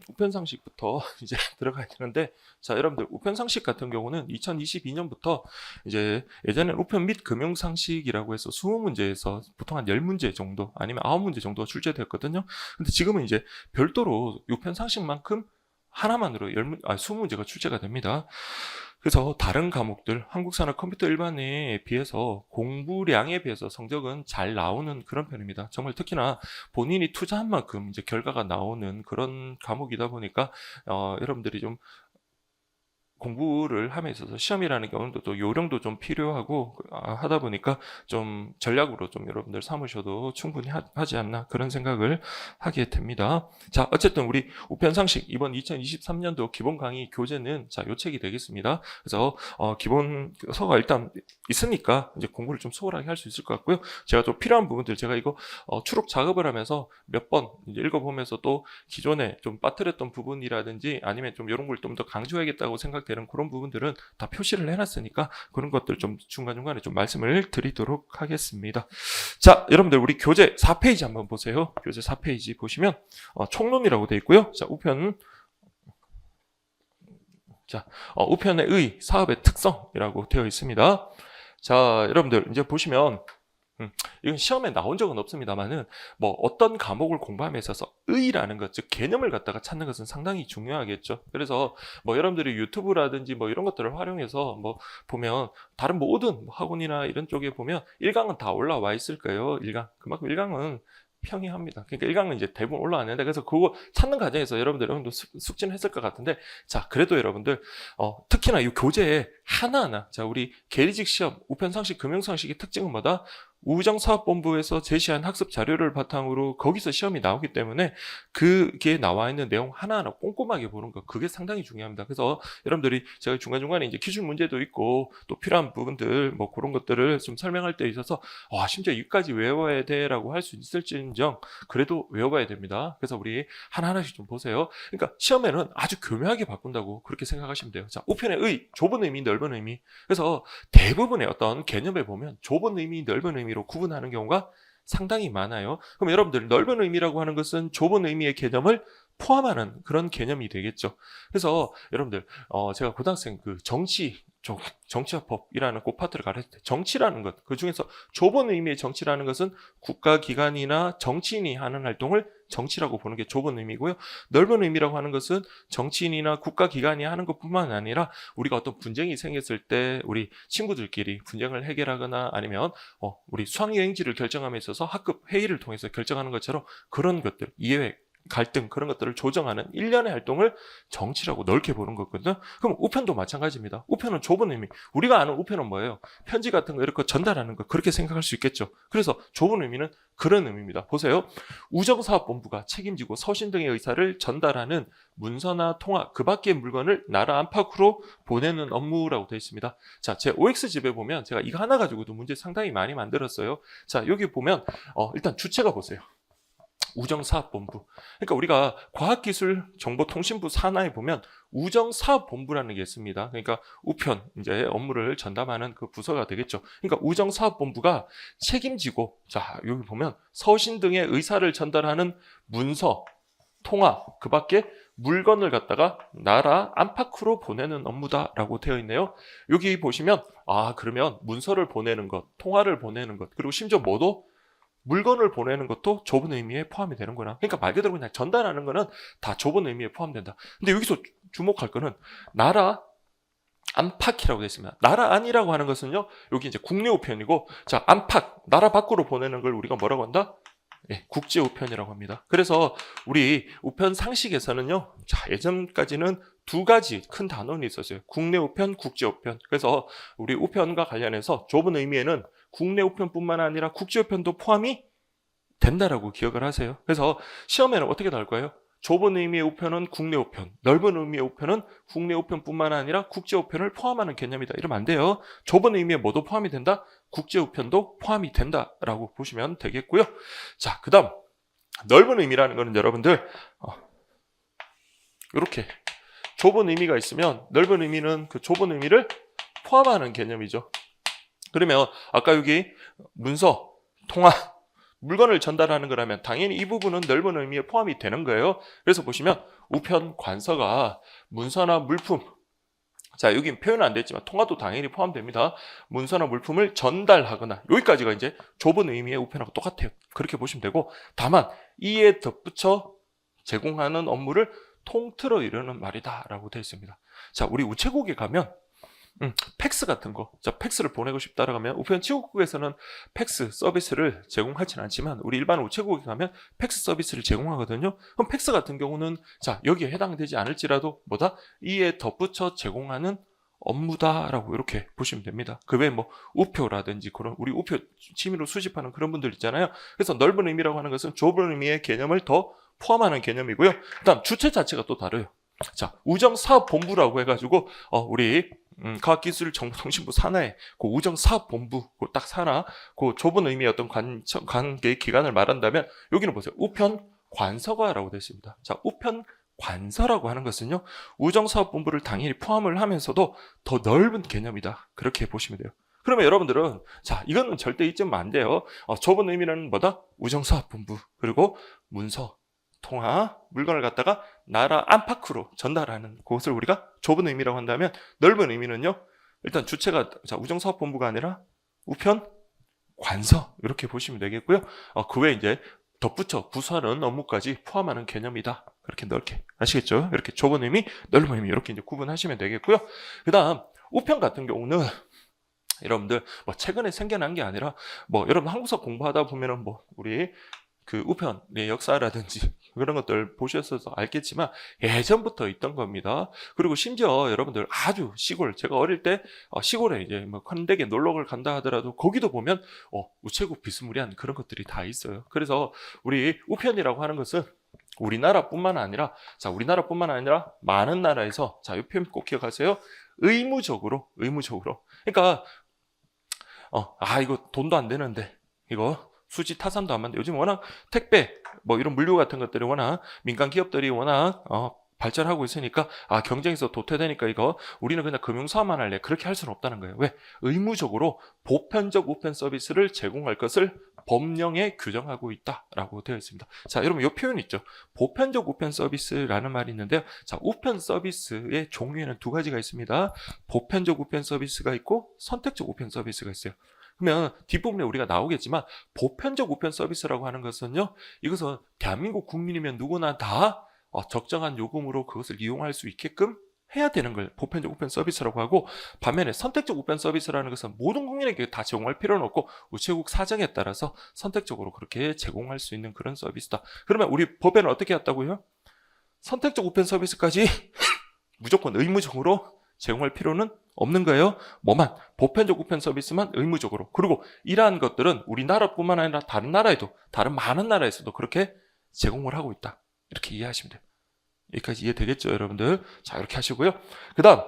우편상식부터 이제 들어가야 되는데, 자, 여러분들 우편상식 같은 경우는 2022년부터 이제 예전에 우편 및 금융상식이라고 해서 20문제에서 보통 한 10문제 정도 아니면 9문제 정도가 출제되었거든요. 근데 지금은 이제 별도로 우편상식만큼 하나만으로 20문제가 출제가 됩니다. 그래서 다른 과목들, 한국사나 컴퓨터 일반에 비해서 공부량에 비해서 성적은 잘 나오는 그런 편입니다. 정말 특히나 본인이 투자한 만큼 이제 결과가 나오는 그런 과목이다 보니까 여러분들이 좀 공부를 함에 있어서 시험이라는 경우도 또 요령도 좀 필요하고 하다 보니까 좀 전략으로 좀 여러분들 삼으셔도 충분히 하지 않나 그런 생각을 하게 됩니다. 자, 어쨌든 우리 우편상식 이번 2023년도 기본 강의 교재는 자, 요 책이 되겠습니다. 그래서 기본 서가 일단 있으니까 이제 공부를 좀 수월하게 할 수 있을 것 같고요. 제가 좀 필요한 부분들 제가 이거 추록 작업을 하면서 몇 번 읽어보면서 또 기존에 좀 빠뜨렸던 부분이라든지 아니면 좀 이런 걸 좀 더 강조해야겠다고 생각되는 그런 부분들은 다 표시를 해놨으니까 그런 것들 좀 중간중간에 좀 말씀을 드리도록 하겠습니다. 자, 여러분들 우리 교재 4페이지 한번 보세요. 교재 4페이지 보시면 총론이라고 되어 있고요. 자, 우편의 의, 사업의 특성이라고 되어 있습니다. 자, 여러분들 이제 보시면 이건 시험에 나온 적은 없습니다만은 뭐 어떤 과목을 공부함에 있어서 의라는 것, 즉 개념을 갖다가 찾는 것은 상당히 중요하겠죠. 그래서 뭐 여러분들이 유튜브라든지 뭐 이런 것들을 활용해서 뭐 보면 다른 모든 학원이나 이런 쪽에 보면 1강은 다 올라와 있을 거예요. 1강. 그만큼 1강은 평이합니다. 그러니까 1강은 이제 대부분 올라왔는데 그래서 그거 찾는 과정에서 여러분도 숙지는 했을 것 같은데 자, 그래도 여러분들 특히나 이 교재에 하나하나 자, 우리 계리직 시험 우편상식 금융상식의 특징은 뭐다? 우정사업본부에서 제시한 학습 자료를 바탕으로 거기서 시험이 나오기 때문에 그게 나와 있는 내용 하나하나 꼼꼼하게 보는 거 그게 상당히 중요합니다. 그래서 여러분들이 제가 중간중간에 이제 기출 문제도 있고 또 필요한 부분들 뭐 그런 것들을 좀 설명할 때 있어서 심지어 여기까지 외워야 돼라고 할 수 있을지언정 그래도 외워봐야 됩니다. 그래서 우리 하나하나씩 좀 보세요. 그러니까 시험에는 아주 교묘하게 바꾼다고 그렇게 생각하시면 돼요. 자, 우편의 의, 좁은 의미, 넓은 의미. 그래서 대부분의 어떤 개념에 보면 좁은 의미, 넓은 의미로 구분하는 경우가 상당히 많아요. 그럼 여러분들 넓은 의미라고 하는 것은 좁은 의미의 개념을 포함하는 그런 개념이 되겠죠. 그래서 여러분들 제가 고등학생 그 정치화법이라는 그 파트를 가르칠 때 정치라는 것, 그 중에서 좁은 의미의 정치라는 것은 국가기관이나 정치인이 하는 활동을 정치라고 보는 게 좁은 의미고요. 넓은 의미라고 하는 것은 정치인이나 국가기관이 하는 것뿐만 아니라 우리가 어떤 분쟁이 생겼을 때 우리 친구들끼리 분쟁을 해결하거나 아니면 우리 수학여행지를 결정함에 있어서 학급 회의를 통해서 결정하는 것처럼 그런 것들, 이해 갈등 그런 것들을 조정하는 일련의 활동을 정치라고 넓게 보는 거거든요. 그럼 우편도 마찬가지입니다. 우편은 좁은 의미. 우리가 아는 우편은 뭐예요? 편지 같은 거 이렇게 전달하는 거 그렇게 생각할 수 있겠죠. 그래서 좁은 의미는 그런 의미입니다. 보세요. 우정사업본부가 책임지고 서신 등의 의사를 전달하는 문서나 통화 그 밖의 물건을 나라 안팎으로 보내는 업무라고 되어 있습니다. 자, 제 OX집에 보면 제가 이거 하나 가지고도 문제 상당히 많이 만들었어요. 자, 여기 보면 일단 주체가 보세요. 우정사업본부. 그러니까 우리가 과학기술정보통신부 산하에 보면 우정사업본부라는 게 있습니다. 그러니까 우편 이제 업무를 전담하는 그 부서가 되겠죠. 그러니까 우정사업본부가 책임지고 자, 여기 보면 서신 등의 의사를 전달하는 문서, 통화, 그 밖에 물건을 갖다가 나라 안팎으로 보내는 업무다라고 되어 있네요. 여기 보시면 그러면 문서를 보내는 것, 통화를 보내는 것, 그리고 심지어 뭐도 물건을 보내는 것도 좁은 의미에 포함이 되는구나. 그러니까 말 그대로 그냥 전달하는 거는 다 좁은 의미에 포함된다. 근데 여기서 주목할 거는 나라 안팎이라고 되어 있습니다. 나라 안이라고 하는 것은요, 여기 이제 국내 우편이고, 자, 안팎, 나라 밖으로 보내는 걸 우리가 뭐라고 한다? 국제 우편이라고 합니다. 그래서 우리 우편 상식에서는요, 자, 예전까지는 두 가지 큰 단원이 있었어요. 국내 우편, 국제 우편. 그래서 우리 우편과 관련해서 좁은 의미에는 국내 우편뿐만 아니라 국제 우편도 포함이 된다라고 기억을 하세요. 그래서 시험에는 어떻게 나올 거예요? 좁은 의미의 우편은 국내 우편, 넓은 의미의 우편은 국내 우편뿐만 아니라 국제 우편을 포함하는 개념이다. 이러면 안 돼요. 좁은 의미에 뭐도 포함이 된다? 국제 우편도 포함이 된다라고 보시면 되겠고요. 자, 그 다음 넓은 의미라는 거는 여러분들 이렇게 좁은 의미가 있으면 넓은 의미는 그 좁은 의미를 포함하는 개념이죠. 그러면 아까 여기 문서, 통화, 물건을 전달하는 거라면 당연히 이 부분은 넓은 의미에 포함이 되는 거예요. 그래서 보시면 우편 관서가 문서나 물품, 자, 여기 표현은 안 됐지만 통화도 당연히 포함됩니다. 문서나 물품을 전달하거나, 여기까지가 이제 좁은 의미의 우편하고 똑같아요. 그렇게 보시면 되고, 다만 이에 덧붙여 제공하는 업무를 통틀어 이루는 말이다라고 되어 있습니다. 자, 우리 우체국에 가면 팩스 같은 거, 자, 팩스를 보내고 싶다라고 하면 우편 취급국에서는 팩스 서비스를 제공하지는 않지만 우리 일반 우체국에 가면 팩스 서비스를 제공하거든요. 그럼 팩스 같은 경우는 자, 여기에 해당되지 않을지라도 뭐다? 이에 덧붙여 제공하는 업무다라고 이렇게 보시면 됩니다. 그 외에 뭐 우표라든지 그런 우리 우표 취미로 수집하는 그런 분들 있잖아요. 그래서 넓은 의미라고 하는 것은 좁은 의미의 개념을 더 포함하는 개념이고요. 그다음 주체 자체가 또 다르요. 자, 우정사업본부라고 해가지고 우리 과학기술정보통신부 산하에 그 우정사업본부 그 딱 산하 그 좁은 의미의 어떤 관계 기관을 말한다면 여기는 보세요. 우편관서가라고 되어 있습니다. 자, 우편관서라고 하는 것은요, 우정사업본부를 당연히 포함을 하면서도 더 넓은 개념이다. 그렇게 보시면 돼요. 그러면 여러분들은 자, 이거는 절대 잊으면 안 돼요. 좁은 의미는 뭐다? 우정사업본부, 그리고 문서, 통화, 물건을 갖다가 나라 안팎으로 전달하는 그것을 우리가 좁은 의미라고 한다면, 넓은 의미는요, 일단 주체가 자, 우정사업본부가 아니라 우편관서 이렇게 보시면 되겠고요. 그 외에 이제 덧붙여 부수하는 업무까지 포함하는 개념이다. 그렇게 넓게 아시겠죠? 이렇게 좁은 의미, 넓은 의미 이렇게 이제 구분하시면 되겠고요. 그다음 우편 같은 경우는 여러분들 뭐 최근에 생겨난 게 아니라 뭐 여러분 한국사 공부하다 보면은 뭐 우리 그 우편의 역사라든지 그런 것들 보셨어서 알겠지만 예전부터 있던 겁니다. 그리고 심지어 여러분들 아주 시골, 제가 어릴 때 시골에 이제 뭐 컨댁에 놀러를 간다 하더라도 거기도 보면 우체국 비스무리한 그런 것들이 다 있어요. 그래서 우리 우편이라고 하는 것은 우리나라뿐만 아니라 많은 나라에서 자, 이 표현 꼭 기억하세요. 의무적으로 그러니까 이거 돈도 안 되는데 이거 수지 타산도 안 맞는데 요즘 워낙 택배 뭐 이런 물류 같은 것들이 워낙 민간 기업들이 워낙 발전하고 있으니까 경쟁에서 도태되니까 이거 우리는 그냥 금융사업만 할래, 그렇게 할 수는 없다는 거예요. 왜? 의무적으로 보편적 우편 서비스를 제공할 것을 법령에 규정하고 있다라고 되어 있습니다. 자, 여러분 이 표현 있죠? 보편적 우편 서비스라는 말이 있는데요. 자, 우편 서비스의 종류에는 두 가지가 있습니다. 보편적 우편 서비스가 있고 선택적 우편 서비스가 있어요. 그러면 뒷부분에 우리가 나오겠지만 보편적 우편 서비스라고 하는 것은요, 이것은 대한민국 국민이면 누구나 다 적정한 요금으로 그것을 이용할 수 있게끔 해야 되는 걸 보편적 우편 서비스라고 하고, 반면에 선택적 우편 서비스라는 것은 모든 국민에게 다 제공할 필요는 없고 우체국 사정에 따라서 선택적으로 그렇게 제공할 수 있는 그런 서비스다. 그러면 우리 법에는 어떻게 했다고요? 선택적 우편 서비스까지 무조건 의무적으로 제공할 필요는 없는 거예요. 뭐만? 보편적 우편 서비스만 의무적으로. 그리고 이러한 것들은 우리나라뿐만 아니라 다른 나라에도, 다른 많은 나라에서도 그렇게 제공을 하고 있다. 이렇게 이해하시면 돼요. 여기까지 이해되겠죠, 여러분들? 자, 이렇게 하시고요. 그 다음,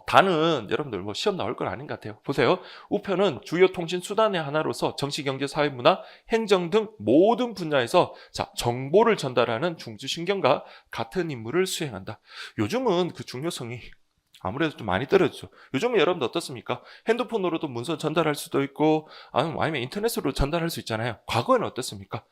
다는 여러분들 뭐 시험 나올 건 아닌 것 같아요. 보세요. 우편은 주요 통신 수단의 하나로서 정치, 경제, 사회, 문화, 행정 등 모든 분야에서 자, 정보를 전달하는 중추신경과 같은 임무를 수행한다. 요즘은 그 중요성이 아무래도 좀 많이 떨어졌죠. 요즘은 여러분들 어떻습니까? 핸드폰으로도 문서 전달할 수도 있고 아니면 인터넷으로 전달할 수 있잖아요. 과거에는 어떻습니까?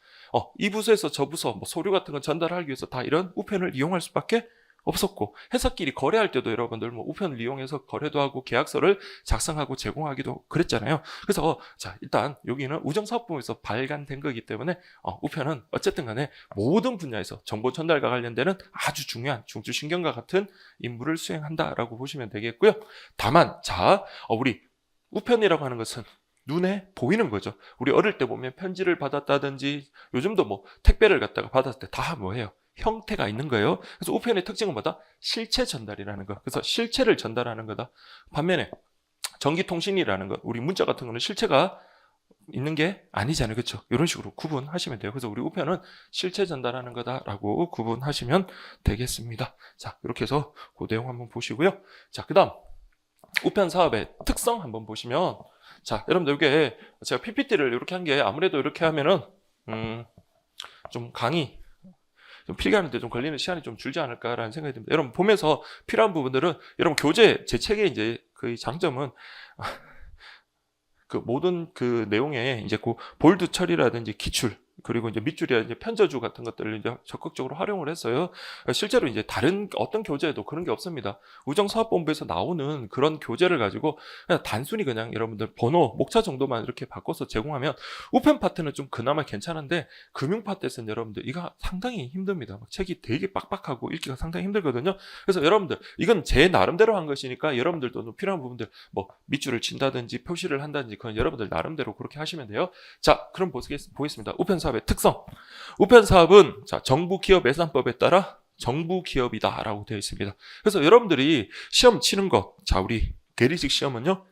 이 부서에서 저 부서 뭐 서류 같은 거 전달하기 위해서 다 이런 우편을 이용할 수밖에 없었고, 회사끼리 거래할 때도 여러분들 뭐 우편을 이용해서 거래도 하고 계약서를 작성하고 제공하기도 그랬잖아요. 그래서 자, 일단 여기는 우정사업부에서 발간된 거기 때문에 우편은 어쨌든 간에 모든 분야에서 정보 전달과 관련되는 아주 중요한 중추신경과 같은 임무를 수행한다라고 보시면 되겠고요. 다만 자, 우리 우편이라고 하는 것은 눈에 보이는 거죠. 우리 어릴 때 보면 편지를 받았다든지 요즘도 뭐 택배를 갖다가 받았을 때 다 뭐예요? 형태가 있는 거예요. 그래서 우편의 특징은 뭐다? 실체 전달이라는 거. 그래서 실체를 전달하는 거다. 반면에 전기통신이라는 거, 우리 문자 같은 거는 실체가 있는 게 아니잖아요. 그렇죠? 이런 식으로 구분하시면 돼요. 그래서 우리 우편은 실체 전달하는 거다라고 구분하시면 되겠습니다. 자, 이렇게 해서 그 내용 한번 보시고요. 자, 그 다음 우편 사업의 특성 한번 보시면, 자, 여러분들 이게 제가 PPT를 이렇게 한 게 아무래도 이렇게 하면은 좀 강의 좀 필기하는데 좀 걸리는 시간이 좀 줄지 않을까라는 생각이 듭니다. 여러분 보면서 필요한 부분들은 여러분 교재 제 책의 이제 그 장점은 그 모든 그 내용에 이제 그 볼드 처리라든지 기출 그리고 이제 밑줄이나 편저주 같은 것들을 이제 적극적으로 활용을 했어요. 실제로 이제 다른 어떤 교재에도 그런 게 없습니다. 우정사업본부에서 나오는 그런 교재를 가지고 그냥 단순히 그냥 여러분들 번호, 목차 정도만 이렇게 바꿔서 제공하면 우편 파트는 좀 그나마 괜찮은데 금융 파트에서는 여러분들 이거 상당히 힘듭니다. 책이 되게 빡빡하고 읽기가 상당히 힘들거든요. 그래서 여러분들 이건 제 나름대로 한 것이니까 여러분들도 필요한 부분들 뭐 밑줄을 친다든지 표시를 한다든지 그건 여러분들 나름대로 그렇게 하시면 돼요. 자, 그럼 보겠습니다. 우편 사업의 특성. 우편 사업은 자, 정부 기업 예산법에 따라 정부 기업이다라고 되어 있습니다. 그래서 여러분들이 시험 치는 것, 자, 우리 계리식 시험은요,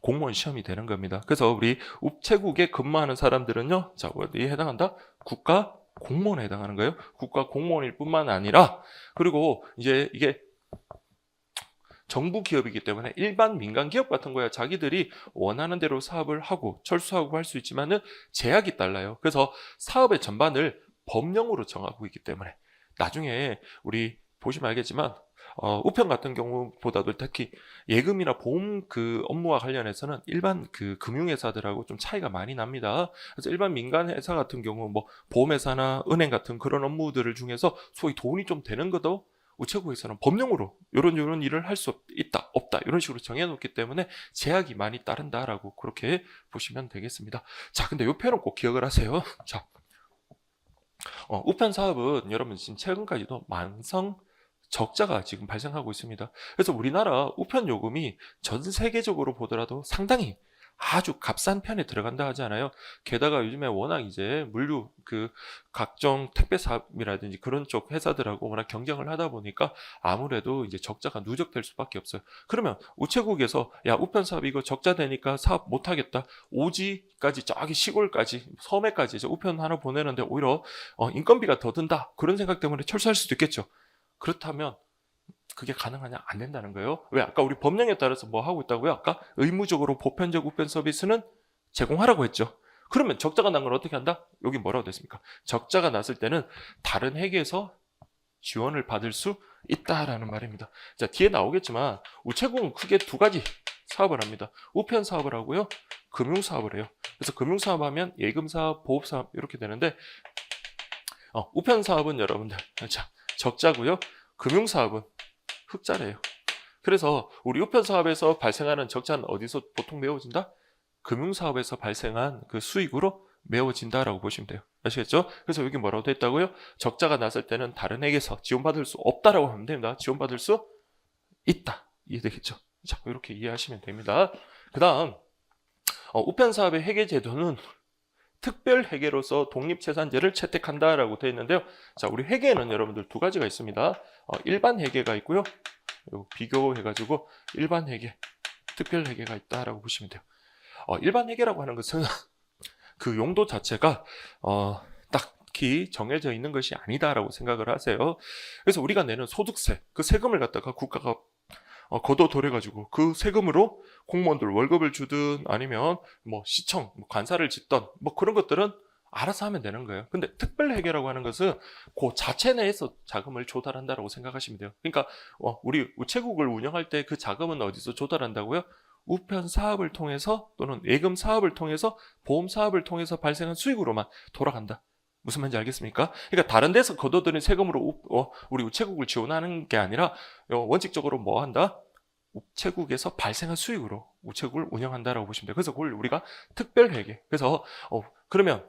공무원 시험이 되는 겁니다. 그래서 우리 우체국에 근무하는 사람들은요, 자, 어디에 해당한다? 국가 공무원에 해당하는 거예요. 국가 공무원일 뿐만 아니라, 그리고 이제 이게 정부 기업이기 때문에 일반 민간 기업 같은 거야 자기들이 원하는 대로 사업을 하고 철수하고 할 수 있지만은 제약이 달라요. 그래서 사업의 전반을 법령으로 정하고 있기 때문에 나중에 우리 보시면 알겠지만 우편 같은 경우보다도 특히 예금이나 보험 그 업무와 관련해서는 일반 그 금융회사들하고 좀 차이가 많이 납니다. 그래서 일반 민간 회사 같은 경우 뭐 보험회사나 은행 같은 그런 업무들을 중에서 소위 돈이 좀 되는 것도 우체국에서는 법령으로 이런 일을 할 수 있다, 없다 이런 식으로 정해놓기 때문에 제약이 많이 따른다라고 그렇게 보시면 되겠습니다. 자, 근데 이 표현은 꼭 기억을 하세요. 자, 우편 사업은 여러분 지금 최근까지도 만성 적자가 지금 발생하고 있습니다. 그래서 우리나라 우편 요금이 전 세계적으로 보더라도 상당히 아주 값싼 편에 들어간다 하지 않아요? 게다가 요즘에 워낙 이제 물류 그 각종 택배 사업이라든지 그런 쪽 회사들하고 워낙 경쟁을 하다 보니까 아무래도 이제 적자가 누적될 수밖에 없어요. 그러면 우체국에서 야 우편 사업 이거 적자 되니까 사업 못 하겠다. 오지까지 저기 시골까지 섬에까지 이제 우편 하나 보내는데 오히려 인건비가 더 든다. 그런 생각 때문에 철수할 수도 있겠죠. 그렇다면 그게 가능하냐? 안 된다는 거예요. 왜? 아까 우리 법령에 따라서 뭐 하고 있다고요? 아까 의무적으로 보편적 우편 서비스는 제공하라고 했죠. 그러면 적자가 난 걸 어떻게 한다? 여기 뭐라고 됐습니까? 적자가 났을 때는 다른 회계에서 지원을 받을 수 있다라는 말입니다. 자, 뒤에 나오겠지만 우체국은 크게 두 가지 사업을 합니다. 우편 사업을 하고요. 금융 사업을 해요. 그래서 금융 사업 하면 예금 사업, 보험 사업 이렇게 되는데 우편 사업은 여러분들 자, 적자고요. 금융 사업은 흑자래요. 그래서 우리 우편 사업에서 발생하는 적자는 어디서 보통 메워진다? 금융 사업에서 발생한 그 수익으로 메워진다라고 보시면 돼요. 아시겠죠? 그래서 여기 뭐라고 돼 있다고요? 적자가 났을 때는 다른 회계에서 지원받을 수 없다라고 하면 됩니다. 지원받을 수 있다. 이해되겠죠? 자, 이렇게 이해하시면 됩니다. 그 다음 우편 사업의 회계 제도는 특별 회계로서 독립채산제를 채택한다라고 되어 있는데요. 자, 우리 회계에는 여러분들 두 가지가 있습니다. 일반 회계가 있고요. 비교해가지고 일반 회계, 특별 회계가 있다라고 보시면 돼요. 일반 회계라고 하는 것은 그 용도 자체가 딱히 정해져 있는 것이 아니다라고 생각을 하세요. 그래서 우리가 내는 소득세, 그 세금을 갖다가 국가가 걷어들여가지고 그 세금으로 공무원들 월급을 주든 아니면 뭐 시청, 관사를 짓던 뭐 그런 것들은 알아서 하면 되는 거예요. 근데 특별회계라고 하는 것은 그 자체 내에서 자금을 조달한다라고 생각하시면 돼요. 그러니까 우리 우체국을 운영할 때 그 자금은 어디서 조달한다고요? 우편 사업을 통해서 또는 예금 사업을 통해서 보험 사업을 통해서 발생한 수익으로만 돌아간다. 무슨 말인지 알겠습니까? 그러니까 다른 데서 걷어들인 세금으로 우리 우체국을 지원하는 게 아니라 원칙적으로 뭐 한다? 우체국에서 발생한 수익으로 우체국을 운영한다라고 보시면 돼요. 그래서 그걸 우리가 특별회계. 그래서 그러면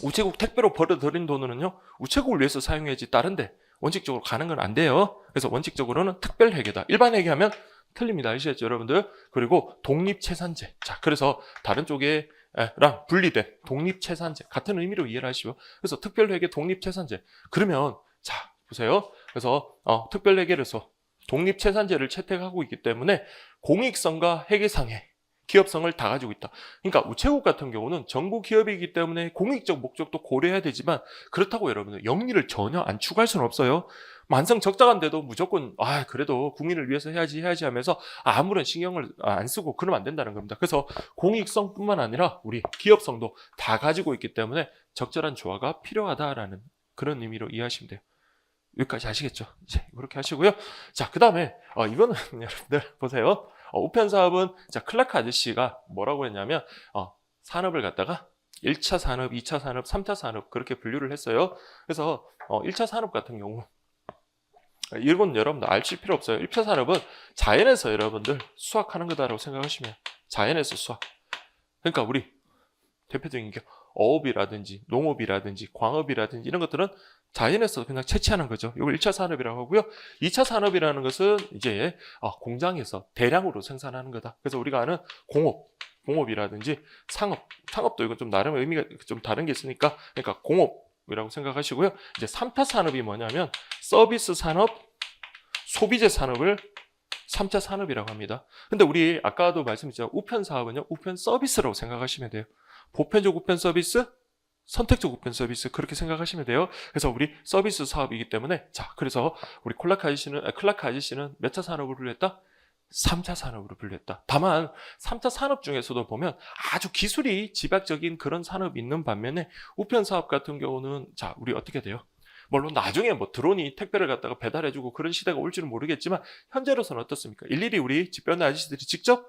우체국 택배로 벌어들인 돈은요 우체국을 위해서 사용해야지 다른데 원칙적으로 가는 건 안 돼요. 그래서 원칙적으로는 특별회계다. 일반 회계하면 틀립니다. 아시겠죠, 여러분들? 그리고 독립채산제. 자, 그래서 다른 쪽에 랑 분리된 독립채산제 같은 의미로 이해를 하시고 그래서 특별회계 독립채산제 그러면 자 보세요. 그래서 특별회계로서 독립채산제를 채택하고 있기 때문에 공익성과 회계상의 기업성을 다 가지고 있다. 그러니까 우체국 같은 경우는 정부 기업이기 때문에 공익적 목적도 고려해야 되지만 그렇다고 여러분들 영리를 전혀 안 추구할 수는 없어요. 만성 적자간데도 무조건 그래도 국민을 위해서 해야지 하면서 아무런 신경을 안 쓰고 그러면 안 된다는 겁니다. 그래서 공익성뿐만 아니라 우리 기업성도 다 가지고 있기 때문에 적절한 조화가 필요하다라는 그런 의미로 이해하시면 돼요. 여기까지 아시겠죠? 이제 그렇게 하시고요. 자, 그 다음에 이거는 여러분들 보세요. 우편 사업은 자 클라크 아저씨가 뭐라고 했냐면 산업을 갖다가 1차 산업, 2차 산업, 3차 산업 그렇게 분류를 했어요. 그래서 1차 산업 같은 경우 이건 여러분들 알실 필요 없어요. 1차 산업은 자연에서 여러분들 수확하는 거다라고 생각하시면 자연에서 수확. 그러니까 우리 대표적인 게 어업이라든지 농업이라든지 광업이라든지 이런 것들은 자연에서 그냥 채취하는 거죠. 이걸 1차 산업이라고 하고요. 2차 산업이라는 것은 이제 공장에서 대량으로 생산하는 거다. 그래서 우리가 아는 공업이라든지 상업도 이건 좀 나름 의미가 좀 다른 게 있으니까 그러니까 공업이라고 생각하시고요. 이제 3차 산업이 뭐냐면 서비스 산업, 소비재 산업을 3차 산업이라고 합니다. 근데 우리 아까도 말씀드렸죠. 우편 사업은요. 우편 서비스라고 생각하시면 돼요. 보편적 우편 서비스, 선택적 우편 서비스 그렇게 생각하시면 돼요. 그래서 우리 서비스 사업이기 때문에 자 그래서 우리 클라크 아저씨는 몇 차 산업을 분류했다? 3차 산업으로 분류했다. 다만 3차 산업 중에서도 보면 아주 기술이 집약적인 그런 산업이 있는 반면에 우편 사업 같은 경우는 자 우리 어떻게 돼요? 물론 나중에 뭐 드론이 택배를 갖다가 배달해주고 그런 시대가 올지는 모르겠지만 현재로서는 어떻습니까? 일일이 우리 집변 아저씨들이 직접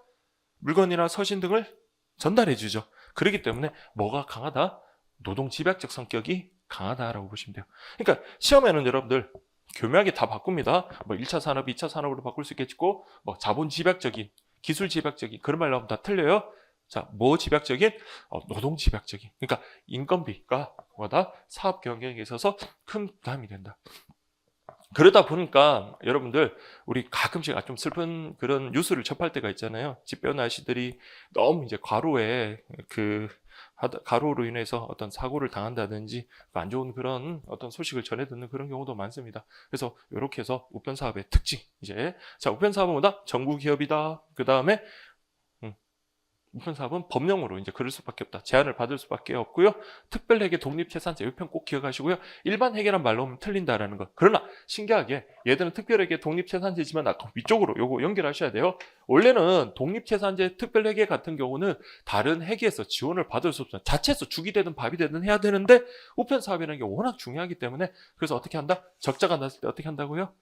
물건이나 서신 등을 전달해주죠. 그렇기 때문에 뭐가 강하다? 노동 집약적 성격이 강하다라고 보시면 돼요. 그러니까 시험에는 여러분들 교묘하게 다 바꿉니다. 뭐 1차 산업, 2차 산업으로 바꿀 수 있겠고 뭐 자본 집약적인, 기술 집약적인 그런 말 나오면 다 틀려요. 자, 뭐 집약적인? 노동 집약적인. 그러니까 인건비가 뭐다? 사업 경영에 있어서 큰 부담이 된다. 그러다 보니까 여러분들 우리 가끔씩 좀 슬픈 그런 뉴스를 접할 때가 있잖아요. 집변 아저씨들이 너무 이제 가루로 인해서 어떤 사고를 당한다든지 안 좋은 그런 어떤 소식을 전해 듣는 그런 경우도 많습니다. 그래서 이렇게 해서 우편 사업의 특징 이제 자 우편 사업은 뭐다? 정부 기업이다. 그 다음에 우편 사업은 법령으로 이제 그럴 수밖에 없다. 제한을 받을 수밖에 없고요. 특별회계 독립재산제 우편 꼭 기억하시고요. 일반 회계란 말로 하면 틀린다라는 것. 그러나 신기하게 얘들은 특별회계 독립재산제지만 아까 위쪽으로 요거 연결하셔야 돼요. 원래는 독립재산제 특별회계 같은 경우는 다른 회계에서 지원을 받을 수 없어요. 자체에서 죽이 되든 밥이 되든 해야 되는데 우편 사업이라는 게 워낙 중요하기 때문에 그래서 어떻게 한다? 적자가 났을 때 어떻게 한다고요?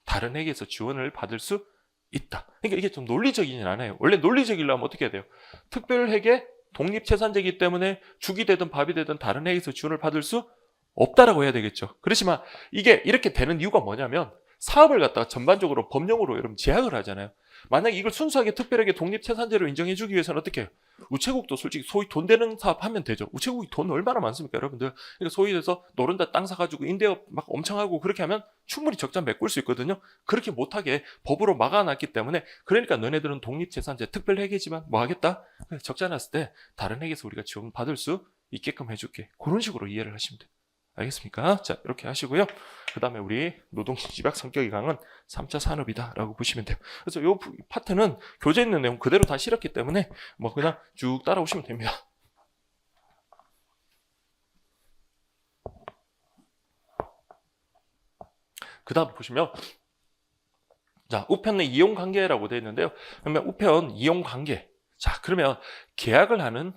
다른 회계에서 지원을 받을 수 있다. 그러니까 이게 좀 논리적이진 않아요. 원래 논리적이려면 어떻게 해야 돼요? 특별회계 독립재산제이기 때문에 죽이 되든 밥이 되든 다른 회계에서 지원을 받을 수 없다라고 해야 되겠죠. 그렇지만 이게 이렇게 되는 이유가 뭐냐면 사업을 갖다가 전반적으로 법령으로 여러분 제약을 하잖아요. 만약에 이걸 순수하게 특별하게 독립재산제로 인정해주기 위해서는 어떻게 해요? 우체국도 솔직히 소위 돈 되는 사업 하면 되죠. 우체국이 돈 얼마나 많습니까, 여러분들? 그러니까 소위 해서 노른자 땅 사가지고 임대업 막 엄청 하고 그렇게 하면 충분히 적자 메꿀 수 있거든요. 그렇게 못하게 법으로 막아놨기 때문에 그러니까 너네들은 독립재산제 특별회계지만 뭐 하겠다? 적자 났을 때 다른 회계에서 우리가 지원 받을 수 있게끔 해줄게. 그런 식으로 이해를 하시면 돼요. 알겠습니까? 자, 이렇게 하시고요. 그 다음에 우리 노동 집약 성격이 강한 3차 산업이다라고 보시면 돼요. 그래서 이 파트는 교재에 있는 내용 그대로 다 실었기 때문에 뭐 그냥 쭉 따라오시면 됩니다. 그 다음 보시면 자, 우편의 이용관계라고 되어 있는데요. 그러면 우편 이용관계. 자, 그러면 계약을 하는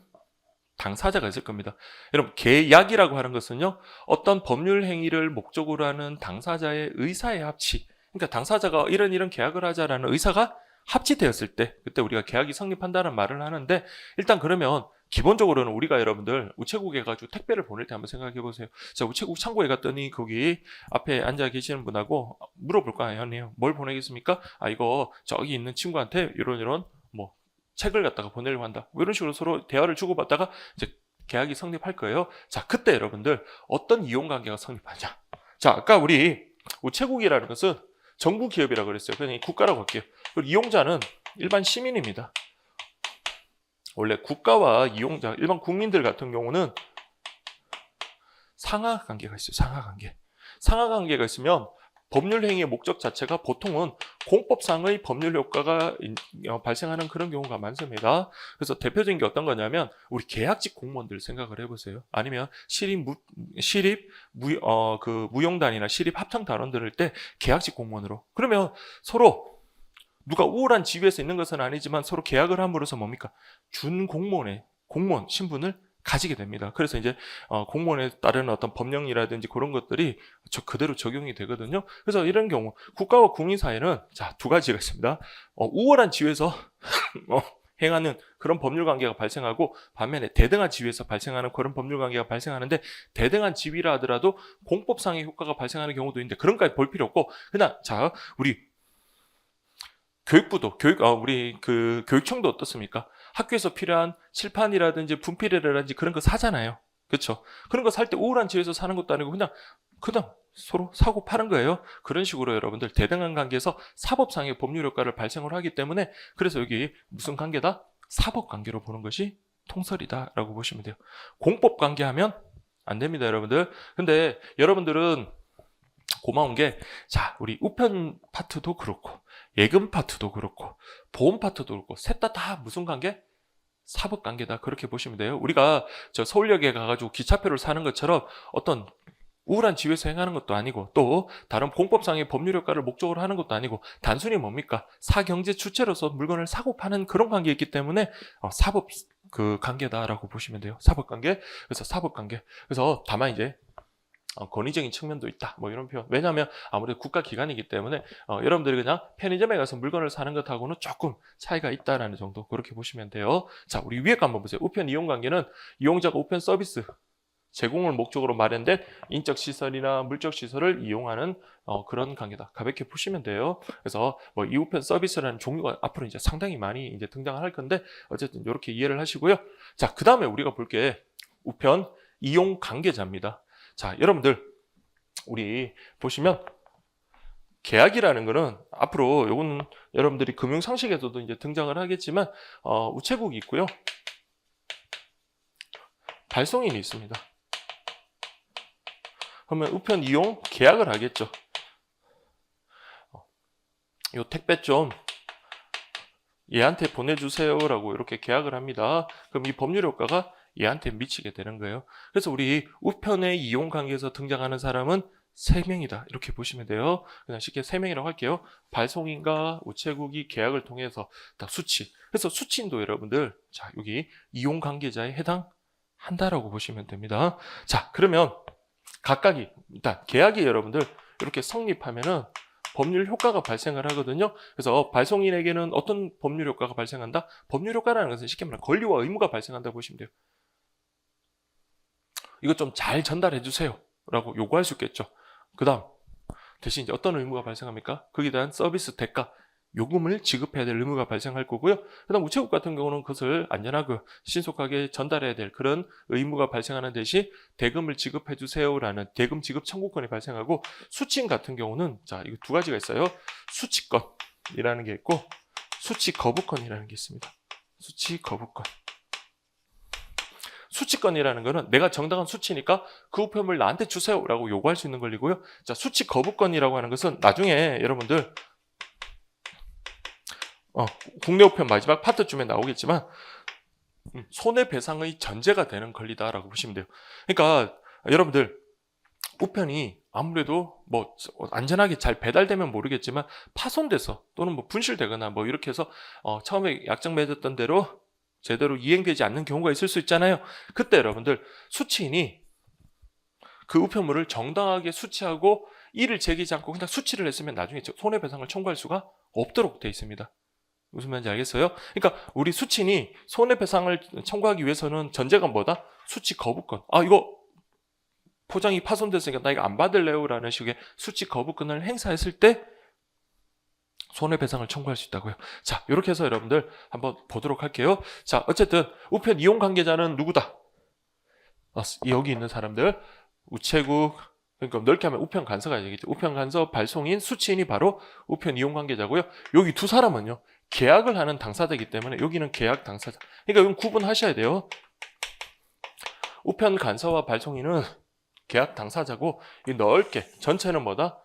당사자가 있을 겁니다. 여러분 계약이라고 하는 것은요. 어떤 법률 행위를 목적으로 하는 당사자의 의사의 합치. 그러니까 당사자가 이런 계약을 하자라는 의사가 합치되었을 때 그때 우리가 계약이 성립한다는 말을 하는데 일단 그러면 기본적으로는 우리가 여러분들 우체국에 가지고 택배를 보낼 때 한번 생각해 보세요. 자, 우체국 창고에 갔더니 거기 앞에 앉아 계시는 분하고 물어볼 거 아니에요. 형님 뭘 보내겠습니까? 이거 저기 있는 친구한테 이런 뭐 책을 갖다가 보내려고 한다. 이런 식으로 서로 대화를 주고받다가 이제 계약이 성립할 거예요. 자, 그때 여러분들 어떤 이용관계가 성립하냐? 자, 아까 우리 우체국이라는 것은 정부 기업이라고 그랬어요. 그냥 국가라고 할게요. 그리고 이용자는 일반 시민입니다. 원래 국가와 이용자, 일반 국민들 같은 경우는 상하관계가 있어요. 상하관계. 상하관계가 있으면 법률 행위의 목적 자체가 보통은 공법상의 법률 효과가 발생하는 그런 경우가 많습니다. 그래서 대표적인 게 어떤 거냐면 우리 계약직 공무원들 생각을 해보세요. 아니면 무용단이나 시립 합창 단원들을 때 계약직 공무원으로 그러면 서로 누가 우월한 지위에서 있는 것은 아니지만 서로 계약을 함으로써 뭡니까? 준 공무원 신분을 가지게 됩니다. 그래서 이제 공무원에 따르는 어떤 법령이라든지 그런 것들이 그대로 적용이 되거든요. 그래서 이런 경우 국가와 국민 사이는 자, 두 가지가 있습니다. 우월한 지위에서 행하는 그런 법률 관계가 발생하고, 반면에 대등한 지위에서 발생하는 그런 법률 관계가 발생하는데, 대등한 지위라 하더라도 공법상의 효과가 발생하는 경우도 있는데 그런 것까지 볼 필요 없고, 그냥 자, 우리 교육부도 우리 그 교육청도 어떻습니까? 학교에서 필요한 칠판이라든지 분필이라든지 그런 거 사잖아요. 그렇죠? 그런 거 살 때 우울한 지위에서 사는 것도 아니고 그냥 서로 사고 파는 거예요. 그런 식으로 여러분들 대등한 관계에서 사법상의 법률 효과를 발생을 하기 때문에, 그래서 여기 무슨 관계다? 사법관계로 보는 것이 통설이다라고 보시면 돼요. 공법관계하면 안 됩니다, 여러분들. 근데 여러분들은 고마운 게, 자, 우리 우편 파트도 그렇고 예금 파트도 그렇고 보험 파트도 그렇고 셋 다 무슨 관계? 사법관계다, 그렇게 보시면 돼요. 우리가 저 서울역에 가가지고 기차표를 사는 것처럼 어떤 우울한 지위에서 행하는 것도 아니고, 또 다른 공법상의 법률 효과를 목적으로 하는 것도 아니고, 단순히 뭡니까? 사경제 주체로서 물건을 사고 파는 그런 관계이기 때문에 사법 그 관계다라고 보시면 돼요. 사법관계. 그래서 사법관계. 그래서 다만 이제 권위적인 측면도 있다, 뭐 이런 표현. 왜냐하면 아무래도 국가기관이기 때문에 여러분들이 그냥 편의점에 가서 물건을 사는 것하고는 조금 차이가 있다라는 정도, 그렇게 보시면 돼요. 자, 우리 위에 거 한번 보세요. 우편 이용 관계는 이용자가 우편 서비스 제공을 목적으로 마련된 인적 시설이나 물적 시설을 이용하는 그런 관계다, 가볍게 보시면 돼요. 그래서 뭐 이 우편 서비스라는 종류가 앞으로 이제 상당히 많이 이제 등장을 할 건데, 어쨌든 이렇게 이해를 하시고요. 자, 그 다음에 우리가 볼 게 우편 이용 관계자입니다. 자, 여러분들 우리 보시면 계약이라는 거는 앞으로 요건 여러분들이 금융상식에서도 이제 등장을 하겠지만 우체국이 있고요, 발송인이 있습니다. 그러면 우편 이용 계약을 하겠죠. 요 택배 좀 얘한테 보내주세요라고 이렇게 계약을 합니다. 그럼 이 법률 효과가 얘한테 미치게 되는 거예요. 그래서 우리 우편의 이용 관계에서 등장하는 사람은 3명이다, 이렇게 보시면 돼요. 그냥 쉽게 3명이라고 할게요. 발송인과 우체국이 계약을 통해서 딱 수취. 그래서 수취인도 여러분들, 자, 여기 이용 관계자에 해당한다라고 보시면 됩니다. 자, 그러면 각각이 일단 계약이 여러분들 이렇게 성립하면은 법률 효과가 발생을 하거든요. 그래서 발송인에게는 어떤 법률 효과가 발생한다? 법률 효과라는 것은 쉽게 말하면 권리와 의무가 발생한다고 보시면 돼요. 이거 좀 잘 전달해 주세요 라고 요구할 수 있겠죠. 그 다음 대신 이제 어떤 의무가 발생합니까? 거기에 대한 서비스 대가, 요금을 지급해야 될 의무가 발생할 거고요. 그 다음 우체국 같은 경우는 그것을 안전하고 신속하게 전달해야 될 그런 의무가 발생하는 대신 대금을 지급해 주세요라는 대금 지급 청구권이 발생하고, 수취인 같은 경우는 자, 이거 두 가지가 있어요. 수취권이라는 게 있고 수취 거부권이라는 게 있습니다. 수취 거부권. 수취권이라는 거는 내가 정당한 수취니까 그 우편물 나한테 주세요라고 요구할 수 있는 권리고요. 자, 수취 거부권이라고 하는 것은 나중에 여러분들 국내 우편 마지막 파트쯤에 나오겠지만 손해배상의 전제가 되는 권리다라고 보시면 돼요. 그러니까 여러분들 우편이 아무래도 뭐 안전하게 잘 배달되면 모르겠지만 파손돼서 또는 뭐 분실되거나 뭐 이렇게 해서 처음에 약정 맺었던 대로 제대로 이행되지 않는 경우가 있을 수 있잖아요. 그때 여러분들 수취인이 그 우편물을 정당하게 수취하고 이를 제기하지 않고 그냥 수취를 했으면 나중에 손해배상을 청구할 수가 없도록 되어 있습니다. 무슨 말인지 알겠어요? 그러니까 우리 수취인이 손해배상을 청구하기 위해서는 전제가 뭐다? 수취 거부권. 이거 포장이 파손됐으니까 나 이거 안 받을래요 라는 식의 수취 거부권을 행사했을 때 손해배상을 청구할 수 있다고요. 자, 이렇게 해서 여러분들 한번 보도록 할게요. 자, 어쨌든 우편 이용 관계자는 누구다? 여기 있는 사람들, 우체국, 그러니까 넓게 하면 우편 간서가 되겠죠. 우편 간서, 발송인, 수취인이 바로 우편 이용 관계자고요. 여기 두 사람은요, 계약을 하는 당사자이기 때문에 여기는 계약 당사자. 그러니까 이건 구분하셔야 돼요. 우편 간서와 발송인은 계약 당사자고, 이 넓게 전체는 뭐다?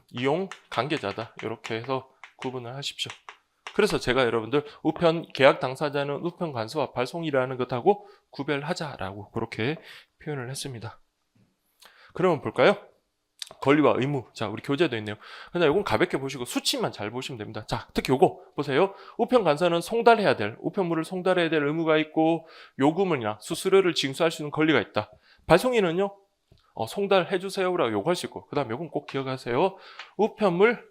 이용 관계자다. 이렇게 해서 구분을 하십시오. 그래서 제가 여러분들 우편 계약 당사자는 우편 간서와 발송이라는 것하고 구별하자라고 그렇게 표현을 했습니다. 그러면 볼까요? 권리와 의무. 자, 우리 교재도 있네요. 그냥 이건 가볍게 보시고 수치만 잘 보시면 됩니다. 자, 특히 요거 보세요. 우편 간사는 송달해야 될, 우편물을 송달해야 될 의무가 있고 요금이나 수수료를 징수할 수 있는 권리가 있다. 발송인은요, 송달해 주세요라고 요구할 수 있고, 그다음 요건 꼭 기억하세요. 우편물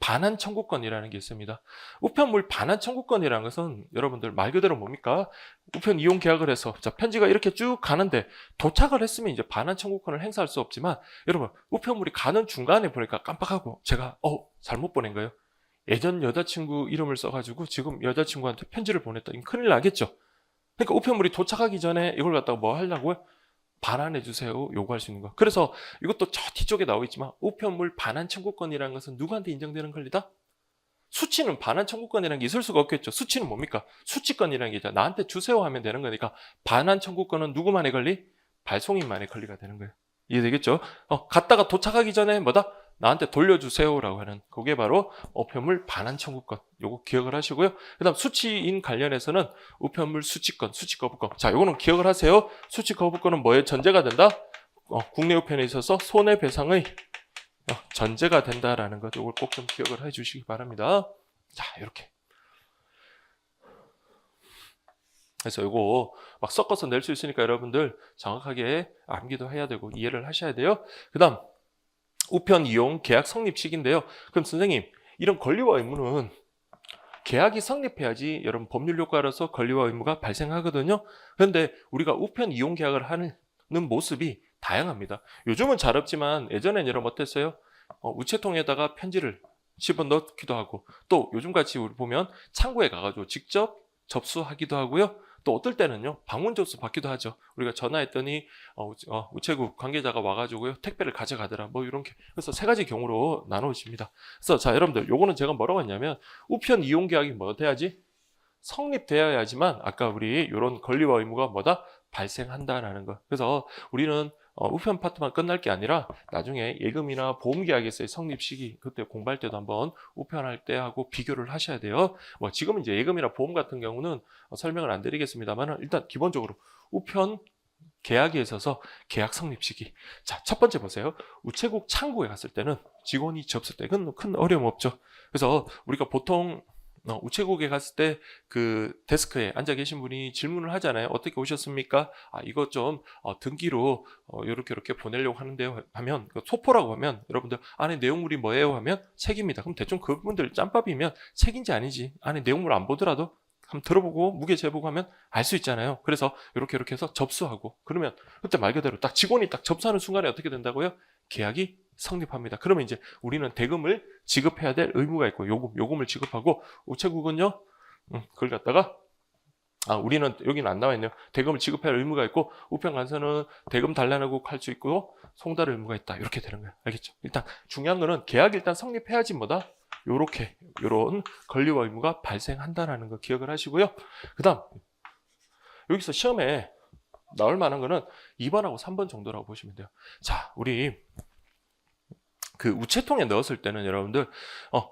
반환 청구권이라는 게 있습니다. 우편물 반환 청구권이라는 것은 여러분들 말 그대로 뭡니까? 우편 이용 계약을 해서 자, 편지가 이렇게 쭉 가는데 도착을 했으면 이제 반환 청구권을 행사할 수 없지만, 여러분 우편물이 가는 중간에 보니까 깜빡하고 제가 잘못 보낸 거예요. 예전 여자친구 이름을 써가지고 지금 여자친구한테 편지를 보냈다. 이건 큰일 나겠죠. 그러니까 우편물이 도착하기 전에 이걸 갖다가 뭐 하려고요? 반환해 주세요 요구할 수 있는 거. 그래서 이것도 저 뒤쪽에 나와 있지만 우편물 반환 청구권이라는 것은 누구한테 인정되는 권리다? 수치는 반환 청구권이라는 게 있을 수가 없겠죠. 수치는 뭡니까? 수치권이라는 게 있잖아. 나한테 주세요 하면 되는 거니까 반환 청구권은 누구만의 권리? 발송인만의 권리가 되는 거예요. 이해되겠죠? 갔다가 도착하기 전에 뭐다? 나한테 돌려주세요라고 하는 그게 바로 우편물 반환 청구권. 요거 기억을 하시고요. 그다음 수치인 관련해서는 우편물 수치권, 수치 거부권. 자, 요거는 기억을 하세요. 수치 거부권은 뭐에 전제가 된다? 국내 우편에 있어서 손해배상의 전제가 된다라는 것. 요걸 꼭 좀 기억을 해 주시기 바랍니다. 자, 이렇게. 그래서 요거 막 섞어서 낼 수 있으니까 여러분들 정확하게 암기도 해야 되고 이해를 하셔야 돼요. 그다음 우편 이용 계약 성립 시기인데요. 그럼 선생님, 이런 권리와 의무는 계약이 성립해야지 여러분 법률 효과로서 권리와 의무가 발생하거든요. 그런데 우리가 우편 이용 계약을 하는 모습이 다양합니다. 요즘은 잘 없지만 예전엔 여러분 어땠어요? 우체통에다가 편지를 집어넣기도 하고, 또 요즘같이 우리 보면 창구에 가가지고 직접 접수하기도 하고요. 또 어떨 때는요, 방문 접수 받기도 하죠. 우리가 전화했더니 우체국 관계자가 와가지고요 택배를 가져가더라, 뭐 이런 게. 그래서 세 가지 경우로 나누어집니다. 그래서 자, 여러분들 요거는 제가 뭐라고 했냐면 우편 이용 계약이 뭐 돼야지? 성립되어야지만 아까 우리 이런 권리와 의무가 뭐다? 발생한다라는 거. 그래서 우리는 우편 파트만 끝날 게 아니라 나중에 예금이나 보험 계약에서의 성립 시기, 그때 공부할 때도 한번 우편할 때 하고 비교를 하셔야 돼요. 뭐 지금은 이제 예금이나 보험 같은 경우는 설명을 안 드리겠습니다만, 일단 기본적으로 우편 계약에 있어서 계약 성립 시기. 자, 첫 번째 보세요. 우체국 창구에 갔을 때는 직원이 접수 때 큰 어려움 없죠. 그래서 우리가 보통 우체국에 갔을 때 그 데스크에 앉아 계신 분이 질문을 하잖아요. 어떻게 오셨습니까? 이거 좀 등기로 이렇게 보내려고 하는데요 하면, 소포라고 하면 여러분들 안에 내용물이 뭐예요 하면 책입니다. 그럼 대충 그분들 짬밥이면 책인지 아닌지 안에 내용물 안 보더라도 한번 들어보고 무게 재보고 하면 알 수 있잖아요. 그래서 이렇게 해서 접수하고, 그러면 그때 말 그대로 딱 직원이 딱 접수하는 순간에 어떻게 된다고요? 계약이 성립합니다. 그러면 이제 우리는 대금을 지급해야 될 의무가 있고, 요금을 지급하고, 우체국은요, 그걸 갖다가 우리는 여기는 안 나와 있네요. 대금을 지급해야 할 의무가 있고, 우편 간사는 대금 달라고 할 수 있고 송달 의무가 있다. 이렇게 되는 거예요. 알겠죠? 일단 중요한 거는 계약이 일단 성립해야지 뭐다? 요런 권리와 의무가 발생한다라는 거 기억을 하시고요. 그다음 여기서 시험에 나올 만한 거는 2번하고 3번 정도라고 보시면 돼요. 자, 우리 그 우체통에 넣었을 때는 여러분들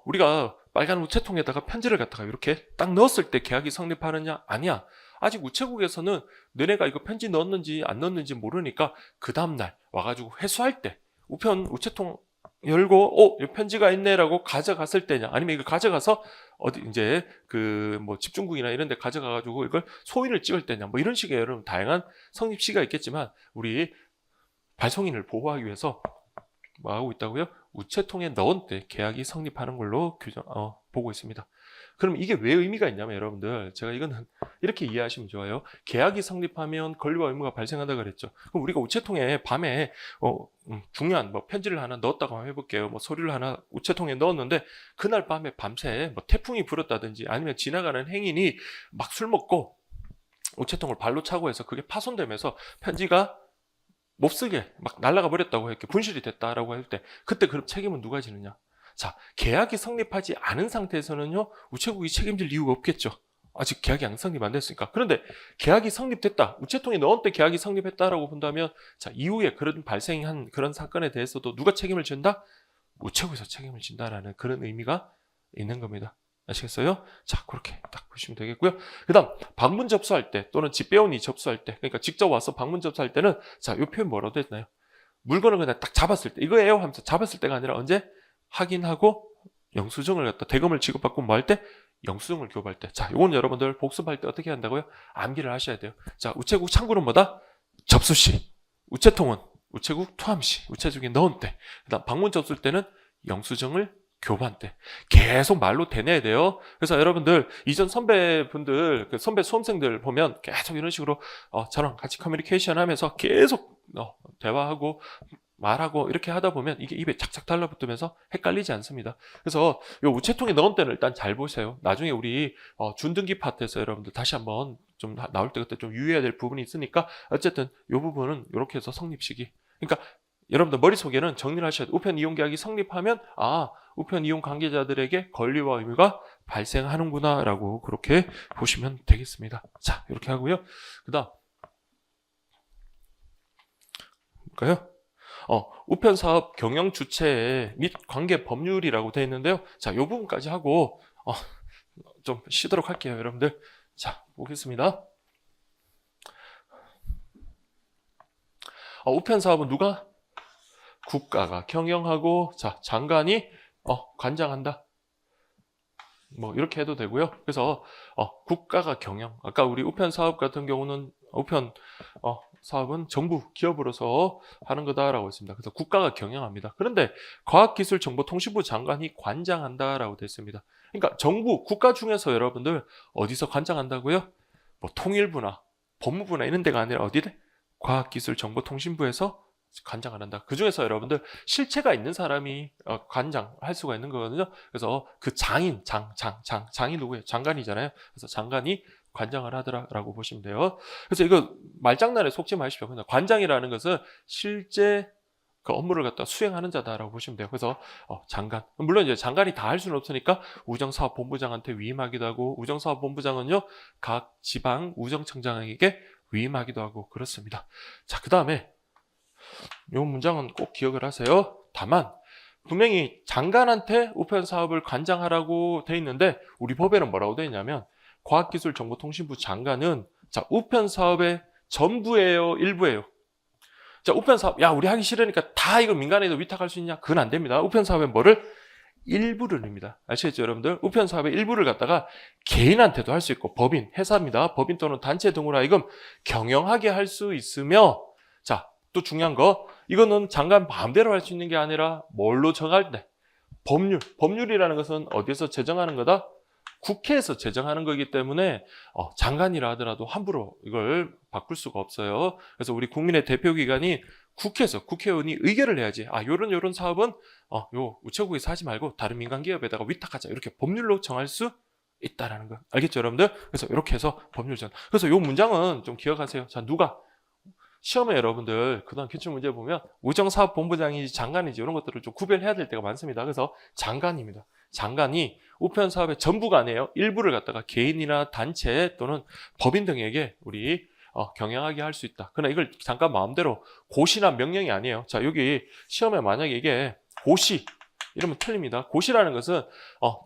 우리가 빨간 우체통에다가 편지를 갖다가 이렇게 딱 넣었을 때 계약이 성립하느냐? 아니야. 아직 우체국에서는 너네가 이거 편지 넣었는지 안 넣었는지 모르니까 그 다음날 와가지고 회수할 때 우체통 열고 이 편지가 있네라고 가져갔을 때냐, 아니면 이거 가져가서 어디 이제 그 뭐 집중국이나 이런 데 가져가가지고 이걸 소인을 찍을 때냐, 뭐 이런 식의 여러분 다양한 성립 시기가 있겠지만, 우리 발송인을 보호하기 위해서 뭐 하고 있다고요? 우체통에 넣은 때 계약이 성립하는 걸로 보고 있습니다. 그럼 이게 왜 의미가 있냐면 여러분들, 제가 이거는 이렇게 이해하시면 좋아요. 계약이 성립하면 권리와 의무가 발생한다 그랬죠. 그럼 우리가 우체통에 밤에 중요한 뭐 편지를 하나 넣었다고 한번 해볼게요. 뭐 서류를 하나 우체통에 넣었는데 그날 밤에 밤새 뭐 태풍이 불었다든지 아니면 지나가는 행인이 막 술 먹고 우체통을 발로 차고 해서 그게 파손되면서 편지가 못 쓰게 막 날아가 버렸다고 이렇게 분실이 됐다라고 할 때, 그때 그럼 책임은 누가 지느냐? 자, 계약이 성립하지 않은 상태에서는요, 우체국이 책임질 이유가 없겠죠. 아직 계약이 안 성립 안 됐으니까. 그런데 계약이 성립됐다, 우체통에 넣은 때 계약이 성립했다라고 본다면, 자, 이후에 그런 발생한 그런 사건에 대해서도 누가 책임을 진다? 우체국에서 책임을 진다라는 그런 의미가 있는 겁니다. 아시겠어요? 자, 그렇게 딱 보시면 되겠고요. 그 다음 방문 접수할 때 또는 집배원이 접수할 때, 그러니까 직접 와서 방문 접수할 때는 자, 이 표현 뭐라고 됐나요? 물건을 그냥 딱 잡았을 때 이거예요 하면서 잡았을 때가 아니라 언제? 확인하고 영수증을 갖다 대금을 지급받고 뭐 할 때? 영수증을 교부할 때. 자, 요건 여러분들 복습할 때 어떻게 한다고요? 암기를 하셔야 돼요. 자, 우체국 창구는 뭐다? 접수시. 우체통은 우체국 투함시. 우체국에 넣은 때. 그다음 방문 접수할 때는 영수증을 교부한 때. 계속 말로 대내야 돼요. 그래서 여러분들 이전 선배분들, 선배 수험생들 보면 계속 이런 식으로 저랑 같이 커뮤니케이션 하면서 계속 대화하고 말하고 이렇게 하다 보면 이게 입에 착착 달라붙으면서 헷갈리지 않습니다. 그래서 요 우체통에 넣은 때는 일단 잘 보세요. 나중에 우리 준등기 파트에서 여러분들 다시 한번 좀 나올 때 그때 좀 유의해야 될 부분이 있으니까 어쨌든 요 부분은 이렇게 해서 성립시기. 그러니까 여러분들 머릿속에는 정리를 하셔야 돼요. 우편 이용 계약이 성립하면 우편 이용 관계자들에게 권리와 의무가 발생하는구나 라고 그렇게 보시면 되겠습니다. 자, 이렇게 하고요. 그 다음 볼까요? 우편 사업 경영 주체 및 관계 법률이라고 되어 있는데요. 자, 이 부분까지 하고 좀 쉬도록 할게요, 여러분들. 자, 보겠습니다. 우편 사업은 누가? 국가가 경영하고, 자, 장관이 관장한다. 뭐 이렇게 해도 되고요. 그래서 국가가 경영. 아까 우리 우편 사업 같은 경우는 우편 사업은 정부 기업으로서 하는 거다라고 했습니다. 그래서 국가가 경영합니다. 그런데 과학기술정보통신부 장관이 관장한다라고 됐습니다. 그러니까 정부 국가 중에서 여러분들 어디서 관장한다고요? 뭐 통일부나 법무부나 이런 데가 아니라 어디래? 과학기술정보통신부에서 관장을 한다. 그 중에서 여러분들 실체가 있는 사람이 관장할 수가 있는 거거든요. 그래서 그 장이 누구예요? 장관이잖아요. 그래서 장관이 관장을 하더라라고 보시면 돼요. 그래서 이거 말장난에 속지 마십시오. 그냥 관장이라는 것은 실제 그 업무를 갖다 수행하는 자다라고 보시면 돼요. 그래서 장관. 물론 이제 장관이 다 할 수는 없으니까 우정사업본부장한테 위임하기도 하고, 우정사업본부장은요 각 지방 우정청장에게 위임하기도 하고 그렇습니다. 자, 그 다음에 이 문장은 꼭 기억을 하세요. 다만 분명히 장관한테 우편 사업을 관장하라고 돼 있는데 우리 법에는 뭐라고 돼 있냐면 과학기술정보통신부 장관은 자, 우편 사업의 전부예요, 일부예요. 자, 우편 사업 우리 하기 싫으니까 다 이걸 민간에도 위탁할 수 있냐? 그건 안 됩니다. 우편 사업의 뭐를? 일부를 냅니다. 아시겠죠, 여러분들? 우편 사업의 일부를 갖다가 개인한테도 할 수 있고 법인, 회사입니다. 법인 또는 단체 등으로 하여금 경영하게 할 수 있으며, 자, 또 중요한 거, 이거는 장관 마음대로 할 수 있는 게 아니라 뭘로 정할 때? 법률이라는 것은 어디에서 제정하는 거다? 국회에서 제정하는 거기 때문에 장관이라 하더라도 함부로 이걸 바꿀 수가 없어요. 그래서 우리 국민의 대표기관이 국회에서 국회의원이 의결을 내야지. 요런 사업은 요 우체국에서 하지 말고 다른 민간기업에다가 위탁하자. 이렇게 법률로 정할 수 있다라는 거. 알겠죠, 여러분들? 그래서 이렇게 해서 법률전. 그래서 요 문장은 좀 기억하세요. 자, 누가? 시험에 여러분들 그다음 기출 문제 보면 우정사업본부장인지 장관인지 이런 것들을 좀 구별해야 될 때가 많습니다. 그래서 장관입니다. 장관이 우편 사업의 전부가 아니에요. 일부를 갖다가 개인이나 단체 또는 법인 등에게 우리 경영하게 할 수 있다. 그러나 이걸 잠깐 마음대로 고시나 명령이 아니에요. 자, 여기 시험에 만약에 이게 고시 이러면 틀립니다. 고시라는 것은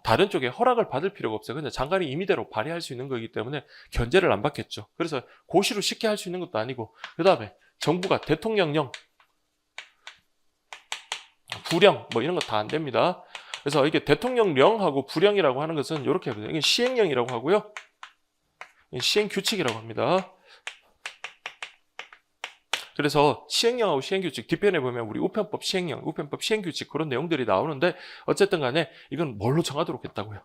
다른 쪽에 허락을 받을 필요가 없어요. 근데 장관이 임의대로 발의할 수 있는 거기 때문에 견제를 안 받겠죠. 그래서 고시로 쉽게 할 수 있는 것도 아니고, 그 다음에 정부가 대통령령, 부령 뭐 이런 거 다 안 됩니다. 그래서 이게 대통령령하고 부령이라고 하는 것은 이렇게 합니다. 이게 시행령이라고 하고요. 시행규칙이라고 합니다. 그래서 시행령하고 시행규칙 뒷편에 보면 우리 우편법 시행령, 우편법 시행규칙 그런 내용들이 나오는데 어쨌든 간에 이건 뭘로 정하도록 했다고요?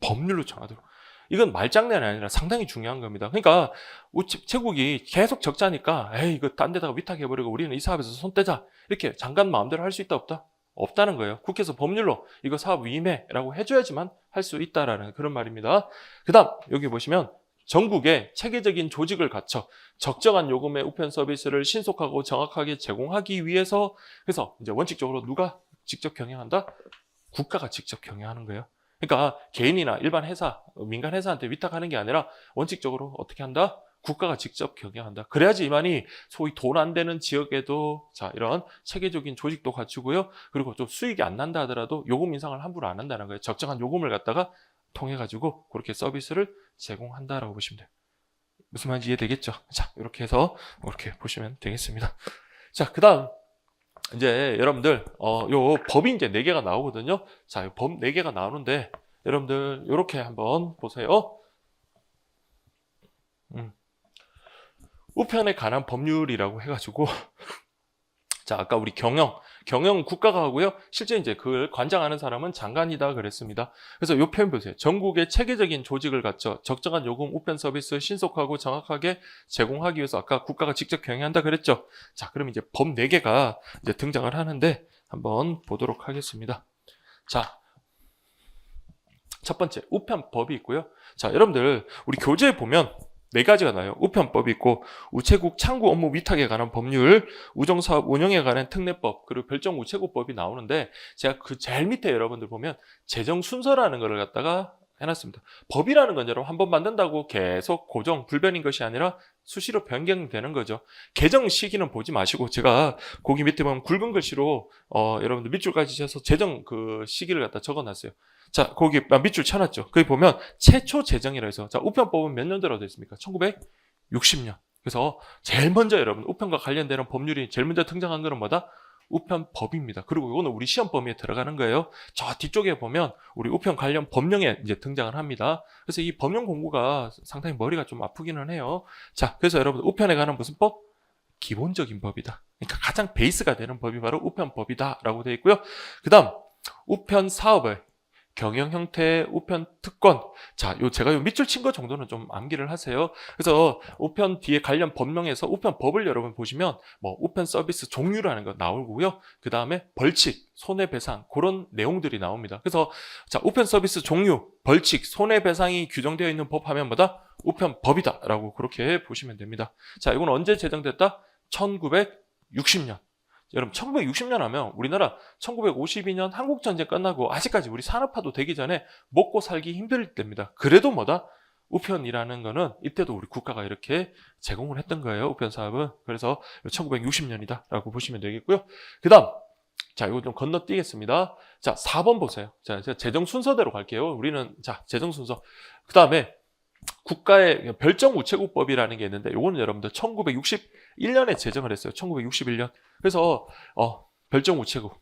법률로 정하도록. 이건 말장난이 아니라 상당히 중요한 겁니다. 그러니까 우체국이 계속 적자니까 이거 딴 데다가 위탁해버리고 우리는 이 사업에서 손 떼자. 이렇게 장관 마음대로 할 수 있다 없다? 없다는 거예요. 국회에서 법률로 이거 사업 위임해라고 해줘야지만 할 수 있다라는 그런 말입니다. 그 다음 여기 보시면 전국에 체계적인 조직을 갖춰 적정한 요금의 우편 서비스를 신속하고 정확하게 제공하기 위해서, 그래서 이제 원칙적으로 누가 직접 경영한다? 국가가 직접 경영하는 거예요. 그러니까 개인이나 일반 회사, 민간 회사한테 위탁하는 게 아니라 원칙적으로 어떻게 한다? 국가가 직접 경영한다. 그래야지 이만이 소위 돈 안 되는 지역에도 자 이런 체계적인 조직도 갖추고요. 그리고 좀 수익이 안 난다 하더라도 요금 인상을 함부로 안 한다는 거예요. 적정한 요금을 갖다가 통해 가지고 그렇게 서비스를 제공한다라고 보시면 돼요. 무슨 말인지 이해되겠죠? 자, 이렇게 해서 이렇게 보시면 되겠습니다. 자, 그다음 이제 여러분들 요 법이 이제 4개가 나오거든요. 자, 요 법 4개가 나오는데 여러분들 요렇게 한번 보세요. 우편에 관한 법률이라고 해가지고 자, 아까 우리 경영 국가가 하고요. 실제 이제 그걸 관장하는 사람은 장관이다 그랬습니다. 그래서 요 표현 보세요. 전국에 체계적인 조직을 갖춰 적정한 요금 우편 서비스 신속하고 정확하게 제공하기 위해서 아까 국가가 직접 경영한다 그랬죠. 자, 그럼 이제 법 4개가 이제 등장을 하는데 한번 보도록 하겠습니다. 자, 첫 번째 우편법이 있고요. 자, 여러분들 우리 교재에 보면 4가지가 나요. 우편법이 있고 우체국 창구 업무 위탁에 관한 법률, 우정사업 운영에 관한 특례법, 그리고 별정 우체국법이 나오는데 제가 그 제일 밑에 여러분들 보면 재정 순서라는 거를 갖다가 해놨습니다. 법이라는 건 여러분 한번 만든다고 계속 고정, 불변인 것이 아니라 수시로 변경되는 거죠. 개정 시기는 보지 마시고 제가 거기 밑에 보면 굵은 글씨로 여러분들 밑줄까지 쳐서 재정 그 시기를 갖다 적어놨어요. 자, 거기 밑줄 쳐놨죠. 거기 보면 최초 제정이라 해서 자, 우편법은 몇 년도라고 되어 있습니까? 1960년. 그래서 제일 먼저 여러분 우편과 관련되는 법률이 제일 먼저 등장한 거는 뭐다? 우편법입니다. 그리고 이거는 우리 시험 범위에 들어가는 거예요. 저 뒤쪽에 보면 우리 우편 관련 법령에 이제 등장을 합니다. 그래서 이 법령 공부가 상당히 머리가 좀 아프기는 해요. 자, 그래서 여러분 우편에 관한 무슨 법? 기본적인 법이다. 그러니까 가장 베이스가 되는 법이 바로 우편법이다라고 되어 있고요. 그다음 우편 사업을 경영 형태, 우편 특권. 자, 제가 밑줄 친 거 정도는 좀 암기를 하세요. 그래서 우편 뒤에 관련 법령에서 우편법을 여러분 보시면 뭐 우편 서비스 종류라는 거 나오고요. 그 다음에 벌칙, 손해배상 그런 내용들이 나옵니다. 그래서 자, 우편 서비스 종류, 벌칙, 손해배상이 규정되어 있는 법 하면 뭐다? 우편법이다라고 그렇게 보시면 됩니다. 자, 이건 언제 제정됐다? 1960년. 여러분 1960년 하면 우리나라 1952년 한국전쟁 끝나고 아직까지 우리 산업화도 되기 전에 먹고 살기 힘들 때입니다. 그래도 뭐다? 우편이라는 거는 이때도 우리 국가가 이렇게 제공을 했던 거예요. 우편 사업은. 그래서 1960년이다 라고 보시면 되겠고요. 그 다음 자, 이거 좀 건너뛰겠습니다. 자, 4번 보세요. 자, 제가 재정 순서대로 갈게요. 우리는 자, 재정 순서. 그 다음에 국가의 별정 우체국법이라는 게 있는데 요거는 여러분들 1961년에 제정을 했어요. 1961년. 그래서 별정 우체국.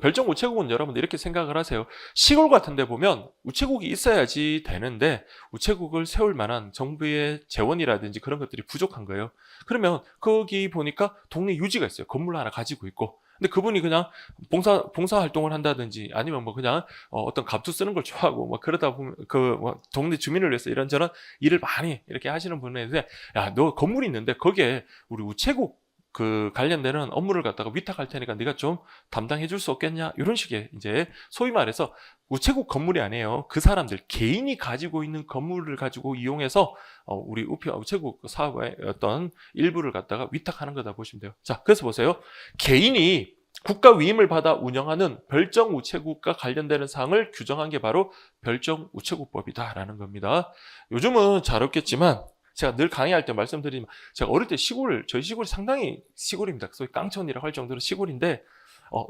별정 우체국은 여러분들 이렇게 생각을 하세요. 시골 같은 데 보면 우체국이 있어야지 되는데 우체국을 세울 만한 정부의 재원이라든지 그런 것들이 부족한 거예요. 그러면 거기 보니까 동네 유지가 있어요. 건물 하나 가지고 있고. 근데 그분이 그냥 봉사 활동을 한다든지 아니면 뭐 그냥 어떤 갑투 쓰는 걸 좋아하고 뭐 그러다 보면 뭐 동네 주민을 위해서 이런저런 일을 많이 이렇게 하시는 분인데 야, 너 건물이 있는데 거기에 우리 우체국 그 관련되는 업무를 갖다가 위탁할 테니까 네가 좀 담당해 줄 수 없겠냐 이런 식의 이제 소위 말해서 우체국 건물이 아니에요. 그 사람들 개인이 가지고 있는 건물을 가지고 이용해서 우리 우체국 사업의 어떤 일부를 갖다가 위탁하는 거다 보시면 돼요. 자, 그래서 보세요. 개인이 국가 위임을 받아 운영하는 별정 우체국과 관련되는 사항을 규정한 게 바로 별정 우체국법이다라는 겁니다. 요즘은 잘 없겠지만 제가 늘 강의할 때 말씀드리면 제가 어릴 때 저희 시골이 상당히 시골입니다. 소위 깡촌이라고 할 정도로 시골인데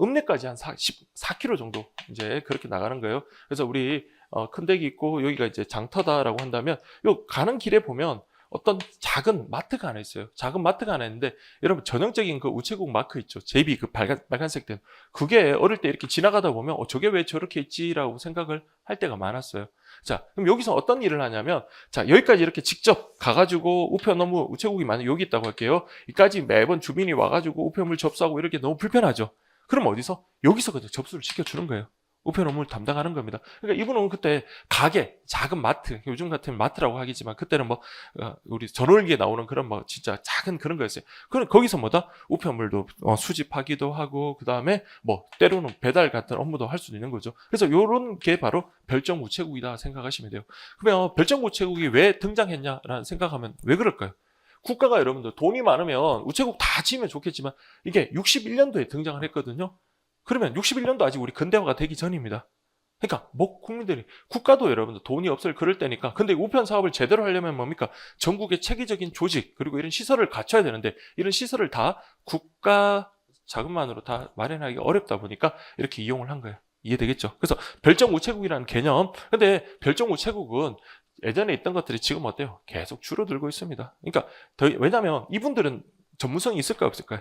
읍내까지 한 14km 정도 이제 그렇게 나가는 거예요. 그래서 우리 큰 댁이 있고 여기가 이제 장터다라고 한다면 요 가는 길에 보면 어떤 작은 마트가 하나 있어요. 작은 마트가 하나 있는데 여러분 전형적인 그 우체국 마크 있죠. 제비 그 빨간색 된 그게 어릴 때 이렇게 지나가다 보면 저게 왜 저렇게 있지라고 생각을 할 때가 많았어요. 자, 그럼 여기서 어떤 일을 하냐면 자, 여기까지 이렇게 직접 가가지고 우편 업무 우체국이 만약 여기 있다고 할게요. 여기까지 매번 주민이 와가지고 우편물 접수하고 이렇게 너무 불편하죠. 그럼 어디서? 여기서 그냥 접수를 시켜주는 거예요. 우편 업무를 담당하는 겁니다. 그러니까 이분은 그때 가게, 작은 마트, 요즘 같으면 마트라고 하겠지만 그때는 뭐 우리 전월기에 나오는 그런 뭐 진짜 작은 그런 거였어요. 그럼 거기서 뭐다? 우편물도 수집하기도 하고 그 다음에 뭐 때로는 배달 같은 업무도 할 수도 있는 거죠. 그래서 요런 게 바로 별정 우체국이다 생각하시면 돼요. 그러면 별정 우체국이 왜 등장했냐라는 생각하면 왜 그럴까요? 국가가 여러분들 돈이 많으면 우체국 다 지으면 좋겠지만 이게 61년도에 등장을 했거든요. 그러면 61년도 아직 우리 근대화가 되기 전입니다. 그러니까 뭐 국민들이 국가도 여러분들 돈이 없을 그럴 때니까 근데 우편 사업을 제대로 하려면 뭡니까? 전국의 체계적인 조직 그리고 이런 시설을 갖춰야 되는데 이런 시설을 다 국가 자금만으로 다 마련하기 어렵다 보니까 이렇게 이용을 한 거예요. 이해되겠죠? 그래서 별정 우체국이라는 개념. 근데 별정 우체국은 예전에 있던 것들이 지금 어때요? 계속 줄어들고 있습니다. 그러니까 왜냐하면 이분들은 전문성이 있을까요? 없을까요?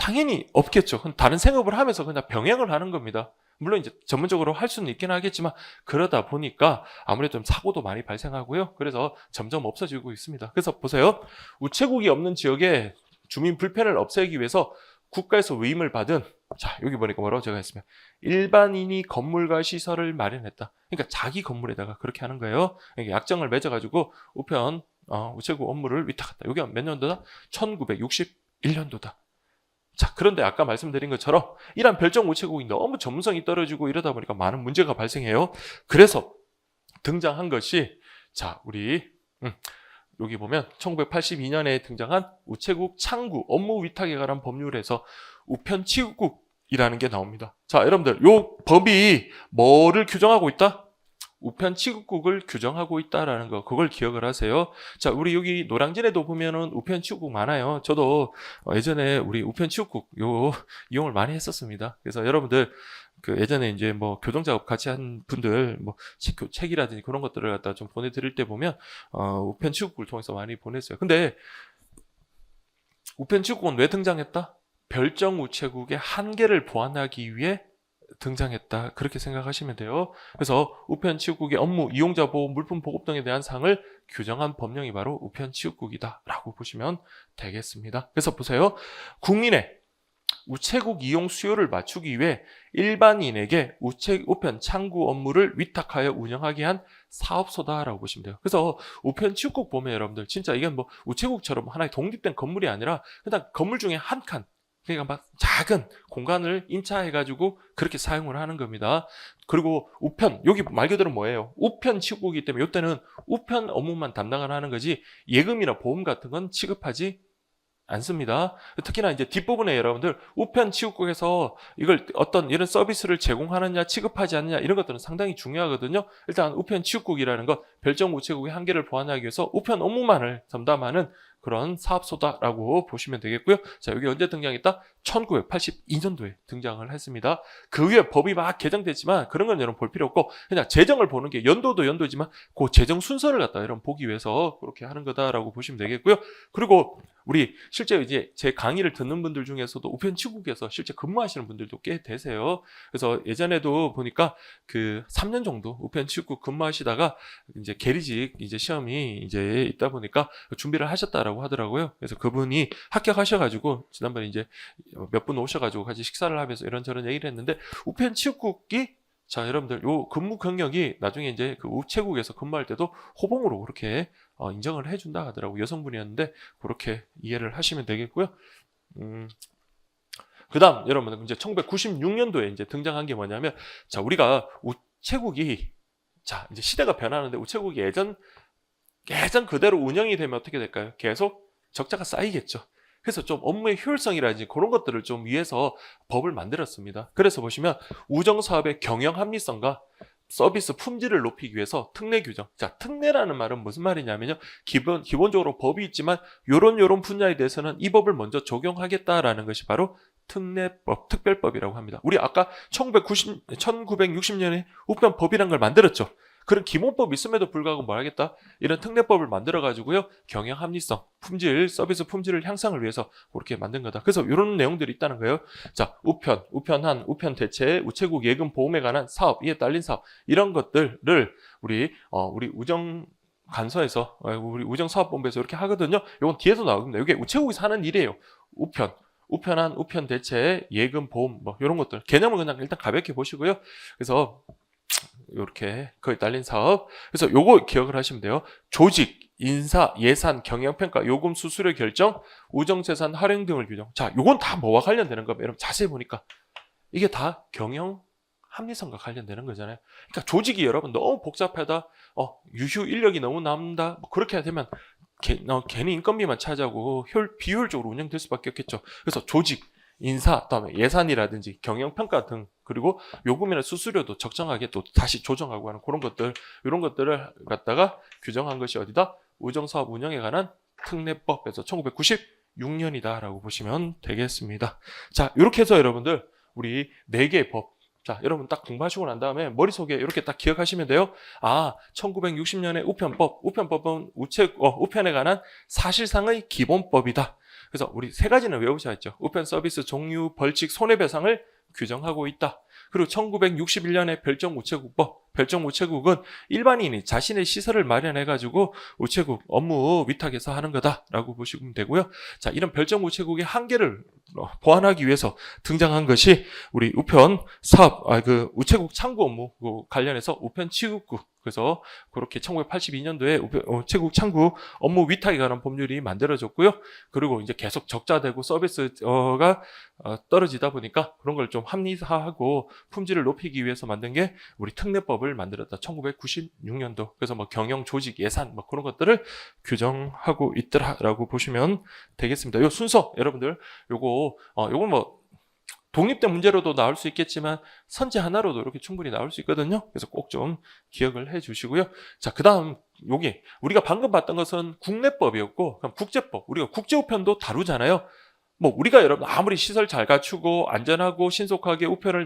당연히 없겠죠. 그건 다른 생업을 하면서 그냥 병행을 하는 겁니다. 물론 이제 전문적으로 할 수는 있긴 하겠지만 그러다 보니까 아무래도 좀 사고도 많이 발생하고요. 그래서 점점 없어지고 있습니다. 그래서 보세요. 우체국이 없는 지역에 주민 불편을 없애기 위해서 국가에서 위임을 받은, 자 여기 보니까 뭐라고 제가 했으면 일반인이 건물과 시설을 마련했다. 그러니까 자기 건물에다가 그렇게 하는 거예요. 그러니까 약정을 맺어가지고 우편 우체국 업무를 위탁했다. 여기 몇 년도다? 1961년도다. 자, 그런데 아까 말씀드린 것처럼 이러한 별정 우체국이 너무 전문성이 떨어지고 이러다 보니까 많은 문제가 발생해요. 그래서 등장한 것이, 자, 우리 여기 보면 1982년에 등장한 우체국 창구 업무 위탁에 관한 법률에서 우편취급국이라는 게 나옵니다. 자, 여러분들 요 법이 뭐를 규정하고 있다? 우편취급국을 규정하고 있다라는 거, 그걸 기억을 하세요. 자, 우리 여기 노량진에도 보면은 우편취급국 많아요. 저도 예전에 우리 우편취급국 요 이용을 많이 했었습니다. 그래서 여러분들 그 예전에 이제 뭐 교정작업 같이 한 분들 뭐 책이라든지 그런 것들을 갖다 좀 보내드릴 때 보면 우편취급국을 통해서 많이 보냈어요. 근데 우편취급국은 왜 등장했다? 별정 우체국의 한계를 보완하기 위해 등장했다. 그렇게 생각하시면 돼요. 그래서 우편취급국의 업무, 이용자 보호, 물품 보급 등에 대한 사항을 규정한 법령이 바로 우편취급국이다 라고 보시면 되겠습니다. 그래서 보세요. 국민의 우체국 이용 수요를 맞추기 위해 일반인에게 우편 창구 업무를 위탁하여 운영하게 한 사업소다라고 보시면 돼요. 그래서 우편취급국 보면 여러분들 진짜 이건 뭐 우체국처럼 하나의 독립된 건물이 아니라 그냥 건물 중에 한 칸, 그러니까 막 작은 공간을 임차해가지고 그렇게 사용을 하는 겁니다. 그리고 우편, 여기 말 그대로 뭐예요? 우편 취급국이기 때문에 이때는 우편 업무만 담당을 하는 거지 예금이나 보험 같은 건 취급하지 않습니다. 특히나 이제 뒷부분에 여러분들 우편 취급국에서 이걸 어떤 이런 서비스를 제공하느냐 취급하지 않느냐 이런 것들은 상당히 중요하거든요. 일단 우편 취급국이라는 것, 별정 우체국의 한계를 보완하기 위해서 우편 업무만을 담당하는 그런 사업소다라고 보시면 되겠고요. 자, 여기 언제 등장했다? 1982년도에 등장을 했습니다. 그 위에 법이 막 개정됐지만 그런 건 여러분 볼 필요 없고 그냥 재정을 보는 게 연도도 연도지만 그 재정 순서를 갖다 여러분 보기 위해서 그렇게 하는 거다라고 보시면 되겠고요. 그리고 우리 실제 이제 제 강의를 듣는 분들 중에서도 우편취급국에서 실제 근무하시는 분들도 꽤 되세요. 그래서 예전에도 보니까 그 3년 정도 우편취급국 근무하시다가 이제 계리직 이제 시험이 이제 있다 보니까 준비를 하셨다라고 하더라고요. 그래서 그분이 합격하셔가지고 지난번에 이제 몇 분 오셔가지고 같이 식사를 하면서 이런저런 얘기를 했는데 우편취급국이, 자 여러분들 요 근무 경력이 나중에 이제 그 우체국에서 근무할 때도 호봉으로 그렇게 인정을 해준다 하더라고. 여성분이었는데 그렇게 이해를 하시면 되겠고요. 그다음 여러분 이제 1996년도에 이제 등장한 게 뭐냐면, 자 우리가 우체국이, 자 이제 시대가 변하는데 우체국이 예전 그대로 운영이 되면 어떻게 될까요? 계속 적자가 쌓이겠죠. 그래서 좀 업무의 효율성이라든지 그런 것들을 좀 위해서 법을 만들었습니다. 그래서 보시면 우정사업의 경영 합리성과 서비스 품질을 높이기 위해서 특례 규정. 자, 특례라는 말은 무슨 말이냐면요. 기본적으로 법이 있지만 요런 분야에 대해서는 이 법을 먼저 적용하겠다라는 것이 바로 특례법, 특별법이라고 합니다. 우리 아까 1960년에 우편법이라는 걸 만들었죠. 그런 기본법이 있음에도 불구하고 뭐 하겠다? 이런 특례법을 만들어가지고요. 경영 합리성, 품질, 서비스 품질을 향상을 위해서 그렇게 만든 거다. 그래서 이런 내용들이 있다는 거예요. 자, 우편한, 우편 대체, 우체국 예금 보험에 관한 사업, 이에 딸린 사업, 이런 것들을 우리 우정 간서에서, 우리 우정사업본부에서 이렇게 하거든요. 이건 뒤에서 나옵니다. 이게 우체국에서 하는 일이에요. 우편한, 우편 대체, 예금 보험, 뭐 이런 것들. 개념을 그냥 일단 가볍게 보시고요. 그래서 이렇게 거의 딸린 사업. 그래서 요거 기억을 하시면 돼요. 조직, 인사, 예산, 경영평가, 요금 수수료 결정, 우정재산 활용 등을 규정. 자, 요건 다 뭐와 관련되는 거? 여러분 자세히 보니까 이게 다 경영 합리성과 관련되는 거잖아요. 그러니까 조직이 여러분 너무 복잡하다. 유휴 인력이 너무 남다. 뭐 그렇게 되면 괜히 인건비만 차지하고 비효율적으로 운영될 수밖에 없겠죠. 그래서 조직, 인사, 그다음에 예산이라든지 경영평가 등, 그리고 요금이나 수수료도 적정하게 또 다시 조정하고 하는 그런 것들, 이런 것들을 갖다가 규정한 것이 어디다? 우정사업 운영에 관한 특례법에서 1996년이다라고 보시면 되겠습니다. 자, 이렇게 해서 여러분들 우리 4개의 법, 자, 여러분 딱 공부하시고 난 다음에 머릿속에 이렇게 딱 기억하시면 돼요. 1960년의 우편법은 우편에 관한 사실상의 기본법이다. 그래서 우리 세 가지는 외우셔야 했죠. 우편 서비스 종류, 벌칙, 손해배상을 규정하고 있다. 그리고 1961년에 별정우체국법, 별정우체국은 일반인이 자신의 시설을 마련해가지고 우체국 업무 위탁해서 하는 거다라고 보시면 되고요. 자, 이런 별정우체국의 한계를 보완하기 위해서 등장한 것이 우리 우편 사업, 우체국 창구 업무 관련해서 우편 취급국. 그래서 그렇게 1982년도에 우체국 창구 업무 위탁에 관한 법률이 만들어졌고요. 그리고 이제 계속 적자되고 서비스가 떨어지다 보니까 그런 걸 좀 합리화하고 품질을 높이기 위해서 만든 게 우리 특례법을 만들었다. 1996년도. 그래서 뭐 경영, 조직, 예산 뭐 그런 것들을 규정하고 있더라라고 보시면 되겠습니다. 요 순서 여러분들 요건 뭐 독립된 문제로도 나올 수 있겠지만 선지 하나로도 이렇게 충분히 나올 수 있거든요. 그래서 꼭 좀 기억을 해 주시고요. 자, 그 다음 요게 우리가 방금 봤던 것은 국내법이었고 그럼 국제법, 우리가 국제우편도 다루잖아요. 뭐 우리가 여러분 아무리 시설 잘 갖추고 안전하고 신속하게 우편을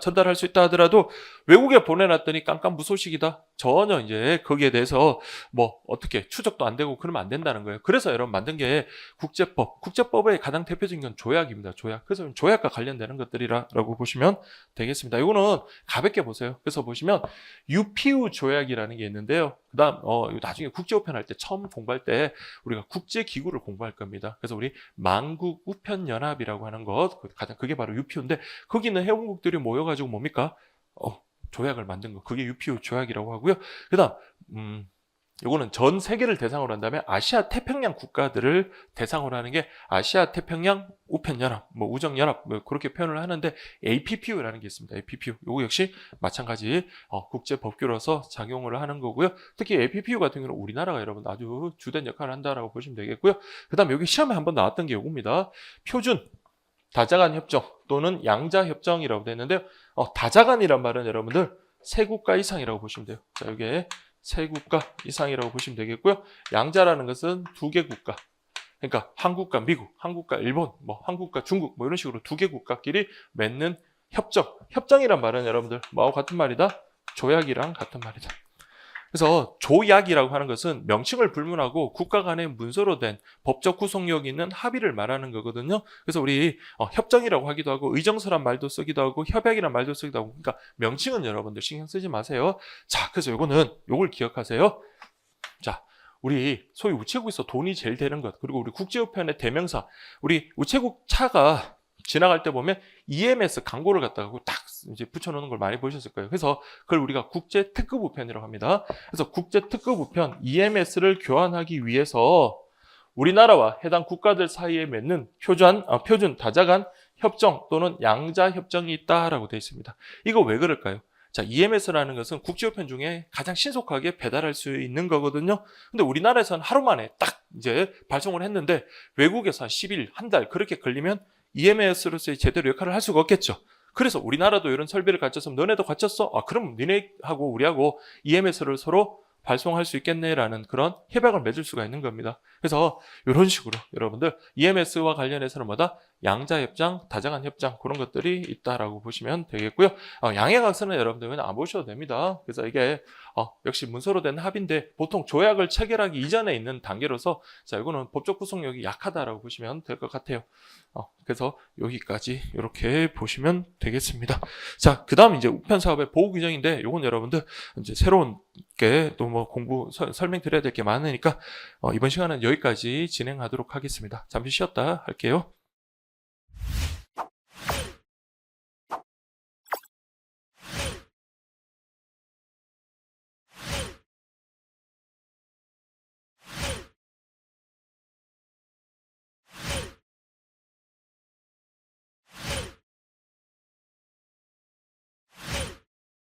전달할 수 있다 하더라도 외국에 보내놨더니 깜깜무소식이다. 전혀 이제 거기에 대해서 뭐 어떻게 추적도 안 되고 그러면 안 된다는 거예요. 그래서 여러분 만든 게 국제법. 국제법의 가장 대표적인 건 조약입니다. 조약. 그래서 조약과 관련되는 것들이라고 보시면 되겠습니다. 이거는 가볍게 보세요. 그래서 보시면 UPU 조약이라는 게 있는데요. 그다음 나중에 국제우편 할 때 처음 공부할 때 우리가 국제기구를 공부할 겁니다. 그래서 우리 만국 우편연합이라고 하는 것, 그게 바로 UPU인데 거기는 회원국들이 모여가지고 뭡니까? 조약을 만든 거. 그게 UPU 조약이라고 하고요. 그다음 요거는 전 세계를 대상으로 한다면 아시아 태평양 국가들을 대상으로 하는 게 아시아 태평양 우편연합, 뭐 우정연합 뭐 그렇게 표현을 하는데 APPU라는 게 있습니다. APPU. 요거 역시 마찬가지 국제 법규로서 작용을 하는 거고요. 특히 APPU 같은 경우는 우리나라가 여러분 아주 주된 역할을 한다라고 보시면 되겠고요. 그다음 여기 시험에 한번 나왔던 게 요겁니다. 표준 다자간 협정 또는 양자 협정이라고 되어 있는데요. 다자간이란 말은 여러분들 세 국가 이상이라고 보시면 돼요. 자, 이게 세 국가 이상이라고 보시면 되겠고요. 양자라는 것은 두 개 국가. 그러니까 한국과 미국, 한국과 일본, 뭐 한국과 중국 뭐 이런 식으로 두 개 국가끼리 맺는 협정. 협정이란 말은 여러분들 뭐하고 같은 말이다? 조약이랑 같은 말이다. 그래서 조약이라고 하는 것은 명칭을 불문하고 국가 간의 문서로 된 법적 구속력 있는 합의를 말하는 거거든요. 그래서 우리 협정이라고 하기도 하고 의정서란 말도 쓰기도 하고 협약이란 말도 쓰기도 하고 그러니까 명칭은 여러분들 신경 쓰지 마세요. 자, 그래서 요걸 기억하세요. 자, 우리 소위 우체국에서 돈이 제일 되는 것 그리고 우리 국제우편의 대명사 우리 우체국 차가 지나갈 때 보면 EMS 광고를 갖다가 딱 이제 붙여놓는 걸 많이 보셨을 거예요. 그래서 그걸 우리가 국제 특급 우편이라고 합니다. 그래서 국제 특급 우편 EMS를 교환하기 위해서 우리나라와 해당 국가들 사이에 맺는 표준 다자간 협정 또는 양자 협정이 있다라고 되어 있습니다. 이거 왜 그럴까요? 자, EMS라는 것은 국제우편 중에 가장 신속하게 배달할 수 있는 거거든요. 근데 우리나라에서는 하루 만에 딱 이제 발송을 했는데 외국에서 한 10일, 한 달 그렇게 걸리면 EMS로서의 제대로 역할을 할 수가 없겠죠. 그래서 우리나라도 이런 설비를 갖췄으면 너네도 갖췄어? 그럼 니네하고 우리하고 EMS를 서로 발송할 수 있겠네라는 그런 협약을 맺을 수가 있는 겁니다. 그래서 이런 식으로 여러분들 EMS와 관련해서는 뭐다? 양자협정, 다자간 협정 그런 것들이 있다라고 보시면 되겠고요. 양해각서는 여러분들 그냥 안 보셔도 됩니다. 그래서 이게 역시 문서로 된 합의인데 보통 조약을 체결하기 이전에 있는 단계로서 자 이거는 법적 구속력이 약하다라고 보시면 될 것 같아요. 그래서 여기까지 이렇게 보시면 되겠습니다. 자, 그다음 이제 우편 사업의 보호 규정인데 이건 여러분들 이제 새로운 게 또 뭐 공부 설명드려야 될 게 많으니까 이번 시간은 여기까지 진행하도록 하겠습니다. 잠시 쉬었다 할게요.